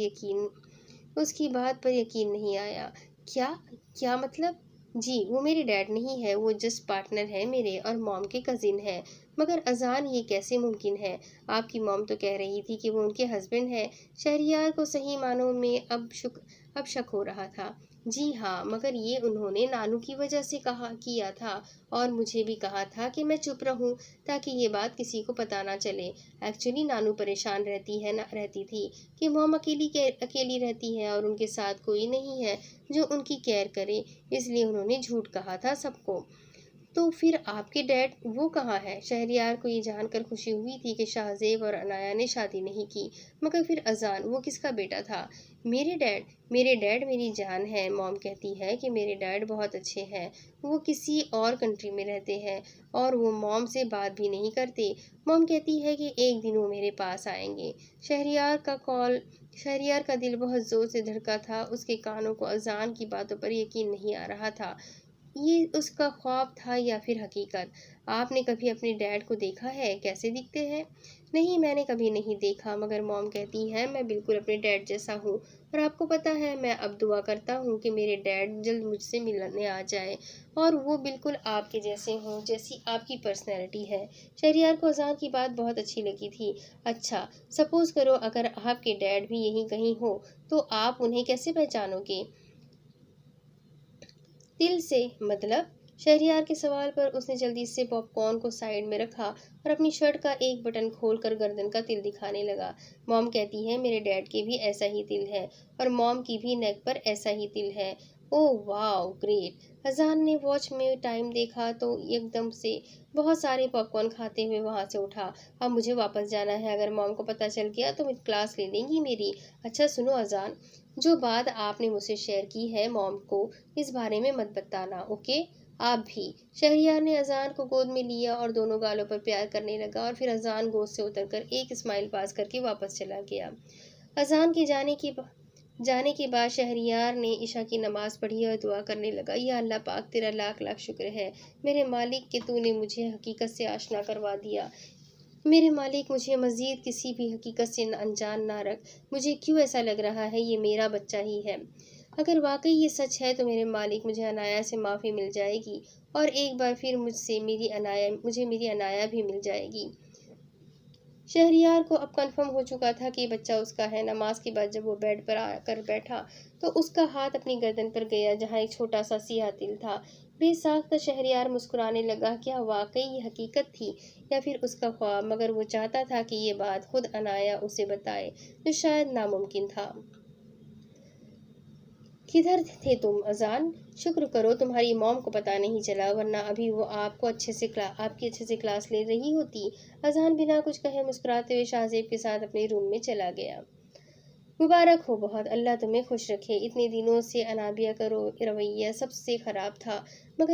यकीन नहीं आया। क्या? क्या मतलब? जी, वो मेरे डैड नहीं है, वो जस्ट पार्टनर है मेरे और मॉम के कजिन है। मगर अजान ये कैसे मुमकिन है? आपकी मॉम तो कह रही थी कि वो उनके हस्बैंड है। शहरियार को सही मानों में अब शक हो रहा था। जी हाँ, मगर ये उन्होंने नानू की वजह से कहा किया था, और मुझे भी कहा था कि मैं चुप रहूं ताकि ये बात किसी को पता ना चले। एक्चुअली नानू परेशान रहती थी कि मॉम अकेली रहती है और उनके साथ कोई नहीं है जो उनकी केयर करे, इसलिए उन्होंने झूठ कहा था सबको। तो फिर आपके डैड वो कहाँ है? शहरियार को ये जानकर खुशी हुई थी कि शाहजेब और अनाया ने शादी नहीं की, मगर फिर अजान वो किसका बेटा था? मेरे डैड मेरी जान है। मॉम कहती है कि मेरे डैड बहुत अच्छे हैं, वो किसी और कंट्री में रहते हैं और वो मॉम से बात भी नहीं करते। मॉम कहती है कि एक दिन वो मेरे पास आएंगे। शहरियार का दिल बहुत जोर से धड़का था, उसके कानों को अजान की बातों पर यकीन नहीं आ रहा था। ये उसका ख्वाब था या फिर हकीकत? आपने कभी अपने डैड को देखा है? कैसे दिखते हैं? नहीं, मैंने कभी नहीं देखा, मगर मॉम कहती है मैं बिल्कुल अपने डैड जैसा हूँ। और आपको पता है, मैं अब दुआ करता हूँ कि मेरे डैड जल्द मुझसे मिलने आ जाए और वो बिल्कुल आपके जैसे हों, जैसी आपकी पर्सनैलिटी है। शहरियार को अजान की बात बहुत अच्छी लगी थी। अच्छा, सपोज करो अगर आपके डैड भी यहीं कहीं हो, तो आप उन्हें कैसे पहचानोगे? दिल से मतलब? शहरियार के सवाल पर उसने जल्दी से पॉपकॉर्न को साइड में रखा और अपनी शर्ट का एक बटन खोलकर गर्दन का तिल दिखाने लगा। मॉम कहती है मेरे डैड के भी ऐसा ही तिल है और मॉम की भी नेक पर ऐसा ही तिल है। ओह वाह ग्रेट। अजान ने वॉच में टाइम देखा तो एकदम से बहुत सारे पॉपकॉर्न खाते हुए वहां से उठा। अब मुझे वापस जाना है, अगर मॉम को पता चल गया तो मेरी क्लास ले लेंगी मेरी। अच्छा सुनो अजान, जो बात आपने मुझसे शेयर की है मॉम को, इस बारे में मत बताना, ओके? आप भी। शहरियार ने अजान को गोद में लिया और दोनों गालों पर प्यार करने लगा, और फिर अजान गोद से उतरकर एक स्माइल पास करके वापस चला गया। अजान के जाने के बाद शहरियार ने ईशा की नमाज पढ़ी और दुआ करने लगा। या अल्लाह पाक, तेरा लाख लाख शुक्र है मेरे मालिक कि तूने मुझे हकीकत से आशना करवा दिया। मेरे मालिक, मुझे मज़ीद किसी भी हकीकत से अनजान ना रख। मुझे क्यों ऐसा लग रहा है ये मेरा बच्चा ही है। अगर वाकई ये सच है तो मेरे मालिक, मुझे अनाया से माफ़ी मिल जाएगी और एक बार फिर मुझे मेरी अनाया भी मिल जाएगी। शहरियार को अब कन्फर्म हो चुका था कि बच्चा उसका है। नमाज के बाद जब वो बेड पर आकर बैठा तो उसका हाथ अपनी गर्दन पर गया जहाँ एक छोटा सा सियाह तिल था। बेसाख्ता शहरियार मुस्कुराने लगा। क्या वाकई ये हकीकत थी या फिर उसका ख्वाब? मगर वो चाहता था कि ये बात खुद अनाया उसे बताए, जो शायद नामुमकिन था। किधर थे तुम अजान? शुक्र करो तुम्हारी मॉम को पता नहीं चला, वरना अभी वो आपकी अच्छे से क्लास ले रही होती। अजान बिना कुछ कहे मुस्कुराते हुए शाहजेब के साथ अपने रूम में चला गया। मुबारक हो बहुत, अल्लाह तुम्हें खुश रखे। इतने दिनों से अनाबिया का रवैया सबसे ख़राब था, मगर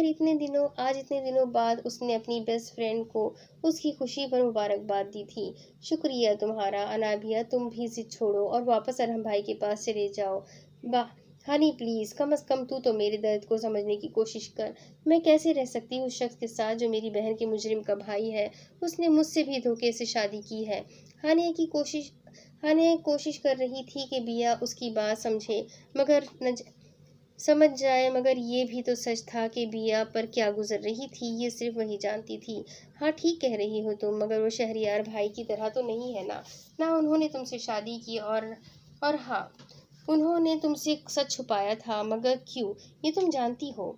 आज इतने दिनों बाद उसने अपनी बेस्ट फ्रेंड को उसकी खुशी पर मुबारकबाद दी थी। शुक्रिया तुम्हारा अनाबिया, तुम भी ज़िद छोड़ो और वापस अरहम भाई के पास चले जाओ। वाह हनी प्लीज़, कम अज़ कम तू तो मेरे दर्द को समझने की कोशिश कर। मैं कैसे रह सकती हूँ उस शख्स के साथ जो मेरी बहन के मुजरिम का भाई है। उसने मुझसे भी धोखे से शादी की है। हानिया की कोशिश हानिया कोशिश कर रही थी कि बिया उसकी बात समझे, मगर न समझ जाए, मगर ये भी तो सच था कि बिया पर क्या गुजर रही थी ये सिर्फ वही जानती थी। हाँ ठीक कह रही हो तुम, मगर वो शहरियार भाई की तरह तो नहीं है ना। ना उन्होंने तुमसे शादी की और हाँ, उन्होंने तुमसे सच छुपाया था, मगर क्यों, ये तुम जानती हो।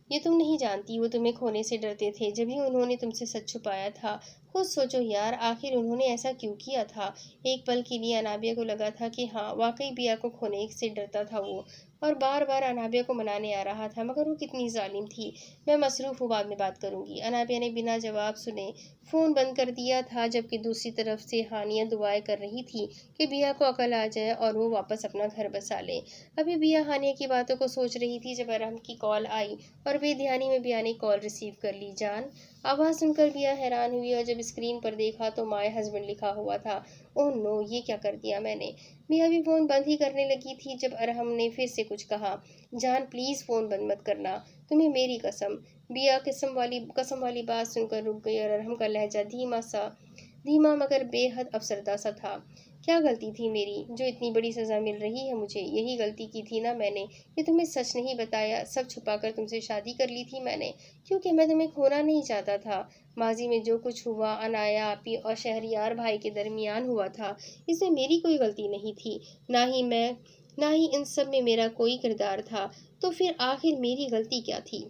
ये तुम नहीं जानती, वो तुम्हें खोने से डरते थे, जब ही उन्होंने तुमसे सच छुपाया था। खुद सोचो यार, आखिर उन्होंने ऐसा क्यों किया था। एक पल के लिए अनाबिया को लगा था कि हाँ वाकई बिया को खोने से डरता था वो, और बार बार अनाबिया को मनाने आ रहा था, मगर वो कितनी जालिम थी। मैं मसरूफ़ हूँ, बाद में बात करूंगी। अनाबिया ने बिना जवाब सुने फ़ोन बंद कर दिया था, जबकि दूसरी तरफ से हानिया दुआएं कर रही थी कि बिया को अकल आ जाए और वो वापस अपना घर बसा ले। अभी बिया हानिया की बातों को सोच रही थी जब अरहम की कॉल आई और बेध्यानी में बिया ने कॉल रिसीव कर ली। जान, आवाज़ सुनकर बिया हैरान हुई और जब स्क्रीन पर देखा तो माय हस्बैंड लिखा हुआ था। ओह नो, ये क्या कर दिया मैंने। बिया भी फ़ोन बंद ही करने लगी थी जब अरहम ने फिर से कुछ कहा। जान प्लीज़ फ़ोन बंद मत करना, तुम्हें मेरी कसम। बिया कसम वाली बात सुनकर रुक गई और अरहम का लहजा धीमा मगर बेहद अफसरदा सा था। क्या गलती थी मेरी जो इतनी बड़ी सज़ा मिल रही है मुझे। यही गलती की थी ना मैंने, ये तुम्हें सच नहीं बताया, सब छुपाकर तुमसे शादी कर ली थी मैंने, क्योंकि मैं तुम्हें खोना नहीं चाहता था। माजी में जो कुछ हुआ अनाया आपी और शहरियार भाई के दरमियान हुआ था, इसमें मेरी कोई गलती नहीं थी। ना ही इन सब में मेरा कोई किरदार था। तो फिर आखिर मेरी गलती क्या थी।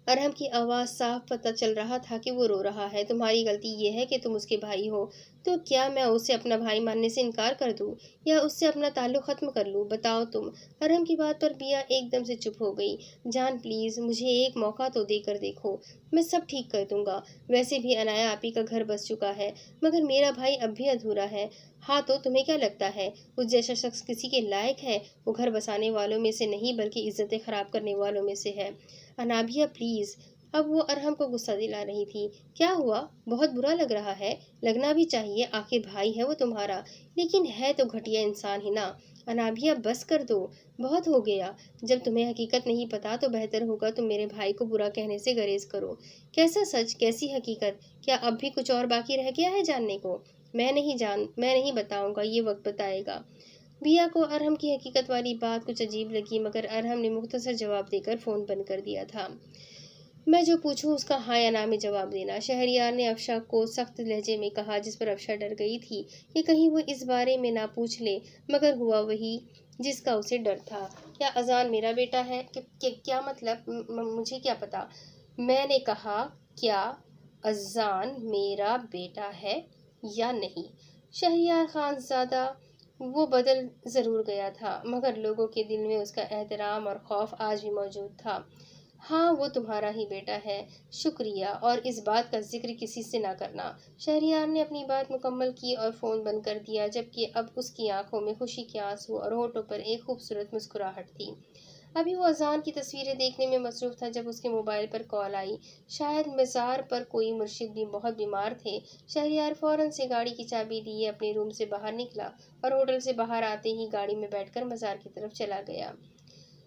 अरहम की आवाज़ साफ पता चल रहा था कि वो रो रहा है। तुम्हारी गलती ये है कि तुम उसके भाई हो। तो क्या मैं उसे अपना भाई मानने से इनकार कर दूं या उससे अपना ताल्लुक ख़त्म कर लूं, बताओ तुम। अरहम की बात पर बिया एकदम से चुप हो गई। जान प्लीज़, मुझे एक मौका तो देकर देखो, मैं सब ठीक कर दूंगा। वैसे भी अनाया आपी का घर बस चुका है, मगर मेरा भाई अब भी अधूरा है। हाँ तो तुम्हें क्या लगता है उस जैसा शख्स किसी के लायक है। वो घर बसाने वालों में से नहीं बल्कि इज्जतें खराब करने वालों में से है। अनाबिया प्लीज़। अब वो अरहम को गुस्सा दिला रही थी। क्या हुआ, बहुत बुरा लग रहा है। लगना भी चाहिए, आखिर भाई है वो तुम्हारा, लेकिन है तो घटिया इंसान ही ना। अनाबिया बस कर दो, बहुत हो गया। जब तुम्हें हकीकत नहीं पता तो बेहतर होगा तुम मेरे भाई को बुरा कहने से गरेज करो। कैसा सच, कैसी हकीकत, क्या अब भी कुछ और बाकी रह गया है जानने को। मैं नहीं बताऊंगा, ये वक्त बताएगा। बिया को अरहम की हकीकत वाली बात कुछ अजीब लगी, मगर अरहम ने मुख्तसर जवाब देकर फ़ोन बंद कर दिया था। मैं जो पूछूं उसका हाँ या ना में जवाब देना, शहरयार ने अफशा को सख्त लहजे में कहा, जिस पर अफशा डर गई थी कि कहीं वो इस बारे में ना पूछ ले, मगर हुआ वही जिसका उसे डर था। क्या अजान मेरा बेटा है क्या मतलब, मुझे क्या पता। मैंने कहा, क्या अजान मेरा बेटा है या नहीं। शहरियार खानज़ादा वो बदल ज़रूर गया था, मगर लोगों के दिल में उसका एहतराम और खौफ आज भी मौजूद था। हाँ वो तुम्हारा ही बेटा है। शुक्रिया, और इस बात का जिक्र किसी से ना करना। शहरियार ने अपनी बात मुकम्मल की और फ़ोन बंद कर दिया, जबकि अब उसकी आंखों में खुशी के आंसू और होठों पर एक खूबसूरत मुस्कुराहट थी। अभी वो अजान की तस्वीरें देखने में मसरूफ़ था जब उसके मोबाइल पर कॉल आई। शायद मज़ार पर कोई मुर्शिद भी बहुत बीमार थे। शहरियार फ़ौरन से गाड़ी की चाबी लिए अपने रूम से बाहर निकला और होटल से बाहर आते ही गाड़ी में बैठकर मज़ार की तरफ चला गया।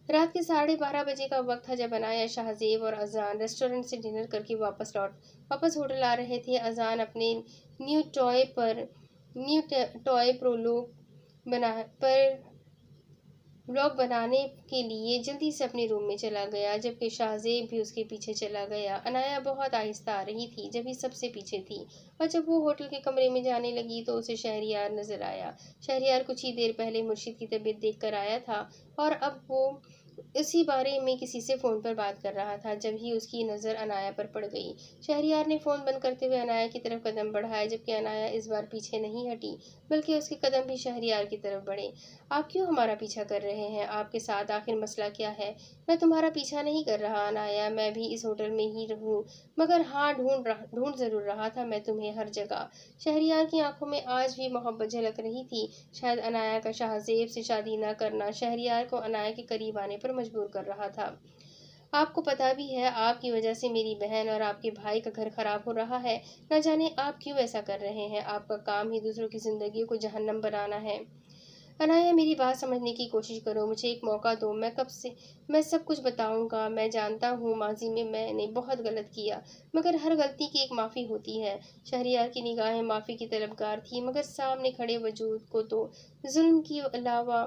रात के 12:30 बजे का वक्त था जब अनाया, शाहजेब और अजान रेस्टोरेंट से डिनर करके वापस होटल आ रहे थे। अजान अपने न्यू टॉय पर न्यू टॉय प्रोलोग बना पर व्लॉग बनाने के लिए जल्दी से अपने रूम में चला गया, जबकि शाहजेब भी उसके पीछे चला गया। अनाया बहुत आहिस्ता आ रही थी, जब ही सबसे पीछे थी, और जब वो होटल के कमरे में जाने लगी तो उसे शहरियार नजर आया। शहरियार कुछ ही देर पहले मुर्शिद की तबीयत देख कर आया था और अब वो इसी बारे में किसी से फ़ोन पर बात कर रहा था, जब ही उसकी नज़र अनाया पर पड़ गई। शहरयार ने फ़ोन बंद करते हुए अनाया की तरफ कदम बढ़ाए, जबकि अनाया इस बार पीछे नहीं हटी, बल्कि उसके कदम भी शहरयार की तरफ बढ़े। आप क्यों हमारा पीछा कर रहे हैं? आपके साथ आखिर मसला क्या है? मैं तुम्हारा पीछा नहीं कर रहा अनाया, मैं भी इस होटल में ही रहूँ, मगर हाँ, ढूंढ ज़रूर रहा था मैं तुम्हें हर जगह। शहरयार की आंखों में आज भी मोहब्बत झलक रही थी। शायद अनाया का शाहजेब से शादी न करना शहरयार को अनाया के करीब आने पर मजबूर कर रहा था। आपको पता भी है, आपकी वजह से मेरी बहन और आपके भाई का घर खराब हो रहा है। न जाने आप क्यों ऐसा कर रहे हैं? आपका काम ही दूसरों की जिंदगी को जहन्नम बनाना है। अनाया, मेरी बात समझने की कोशिश करो, मुझे एक मौका दो। मैं सब कुछ बताऊंगा। मैं जानता हूँ माजी में मैंने बहुत गलत किया, मगर हर गलती की एक माफ़ी होती है। शहरयार की निगाहें माफ़ी की तलबगार थी, मगर सामने खड़े वजूद को तो जुल्म की अलावा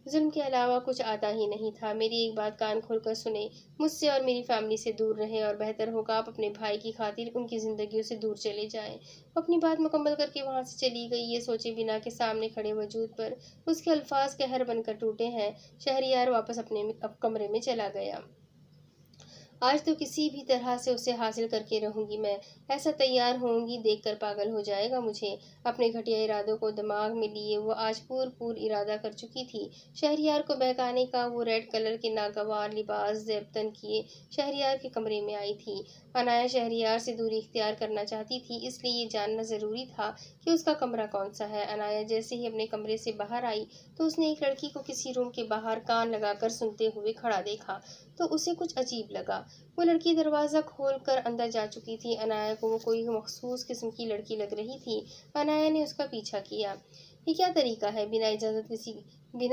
जुल्म के अलावा कुछ आता ही नहीं था। मेरी एक बात कान खोलकर सुने, मुझसे और मेरी फैमिली से दूर रहें, और बेहतर होगा आप अपने भाई की खातिर उनकी ज़िंदगियों से दूर चले जाएं। अपनी बात मुकम्मल करके वहां से चली गई, ये सोचे बिना कि सामने खड़े वजूद पर उसके अल्फाज कहर बनकर टूटे हैं। शहरयार वापस अपने कमरे में चला गया। आज तो किसी भी तरह से उसे हासिल करके रहूंगी मैं। ऐसा तैयार होंगी, देखकर पागल हो जाएगा मुझे। अपने घटिया इरादों को दिमाग में लिए वो आज पूर इरादा कर चुकी थी। शहरयार को बहकाने का वो रेड कलर के नागवार लिबास ज़ेबतन किए शहरयार के कमरे में आई थी। अनाया शहरयार से दूरी इख्तियार करना चाहती थी, इसलिए ये जानना ज़रूरी था कि उसका कमरा कौन सा है। अनाया जैसे ही अपने कमरे से बाहर आई, तो उसने एक लड़की को किसी रूम के बाहर कान लगाकर सुनते हुए खड़ा देखा, तो उसे कुछ अजीब लगा। वो लड़की दरवाज़ा खोलकर अंदर जा चुकी थी। अनाया को वो कोई मखसूस किस्म की लड़की लग रही थी। अनाया ने उसका पीछा किया। ये क्या तरीका है बिना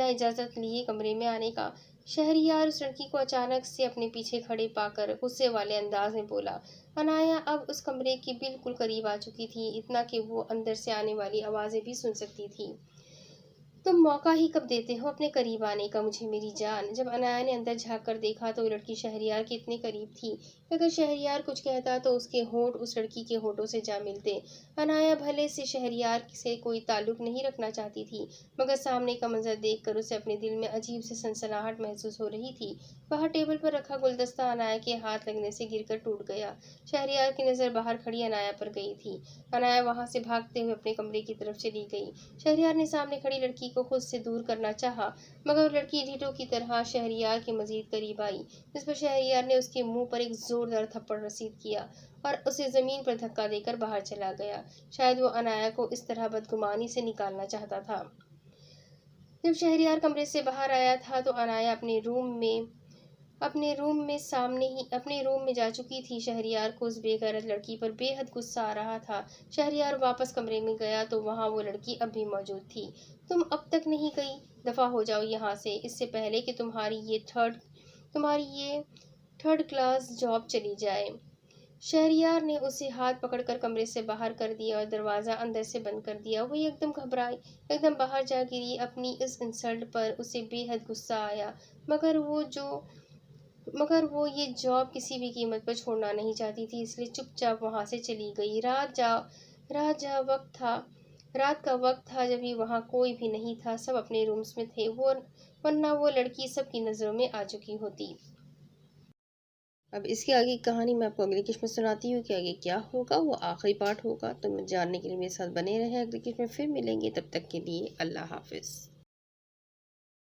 इजाज़त लिए कमरे में आने का? शहरयार उस लड़की को अचानक से अपने पीछे खड़े पाकर गुस्से वाले अंदाज में बोला। अनाया अब उस कमरे के बिल्कुल करीब आ चुकी थी, इतना कि वो अंदर से आने वाली आवाज़ें भी सुन सकती थी। तुम मौका ही कब देते हो अपने करीब आने का मुझे, मेरी जान। जब अनाया ने अंदर झांक कर देखा, तो वो लड़की शहरयार के इतने करीब थी कि अगर शहरयार कुछ कहता तो उसके होंठ उस लड़की के होठों से जा मिलते। अनाया भले से शहरयार से कोई ताल्लुक नहीं रखना चाहती थी, मगर सामने का मंजर देखकर उसे अपने दिल में अजीब सी सनसनाहट महसूस हो रही थी। वहाँ टेबल पर रखा गुलदस्ता अनाया के हाथ लगने से गिरकर टूट गया। शहरयार की नज़र बाहर खड़ी अनाया पर गई थी। अनाया वहाँ से भागते हुए अपने कमरे की तरफ चली गई। शहरयार ने सामने खड़ी लड़की को खुद से दूर करना चाहा, मगर वो लड़की ढीठों की तरह शहरयार के मजीद करीब आई, जिस पर शहरयार ने उसके मुंह पर एक जोरदार थप्पड़ रसीद किया और उसे जमीन पर धक्का देकर बाहर चला गया। शायद वो अनाया को इस तरह बदगुमानी से निकालना चाहता था। जब शहरयार कमरे से बाहर आया था, तो अनाया अपने रूम में जा चुकी थी। शहरयार को उस बेगैरत लड़की पर बेहद गुस्सा आ रहा था। शहरयार वापस कमरे में गया, तो वहाँ वो लड़की अब भी मौजूद थी। तुम अब तक नहीं गई? दफा हो जाओ यहाँ से, इससे पहले कि तुम्हारी ये थर्ड क्लास जॉब चली जाए। शहरयार ने उसे हाथ पकड़कर कमरे से बाहर कर दिया और दरवाज़ा अंदर से बंद कर दिया। वो एकदम घबराई, एकदम बाहर जा गिरी। अपनी इस इंसल्ट पर उसे बेहद गुस्सा आया, मगर वो ये जॉब किसी भी कीमत पर छोड़ना नहीं चाहती थी, इसलिए चुपचाप वहाँ से चली गई। रात का वक्त था, जब भी वहाँ कोई भी नहीं था, सब अपने रूम्स में थे। वरना वो लड़की सबकी नज़रों में आ चुकी होती। अब इसके आगे की कहानी मैं आपको अगली किस्त में सुनाती हूँ कि आगे क्या होगा, वो आखिरी पार्ट होगा। तो जानने के लिए मेरे साथ बने रहें। अगली किस्त में फिर मिलेंगे, तब तक के लिए अल्लाह हाफिज़।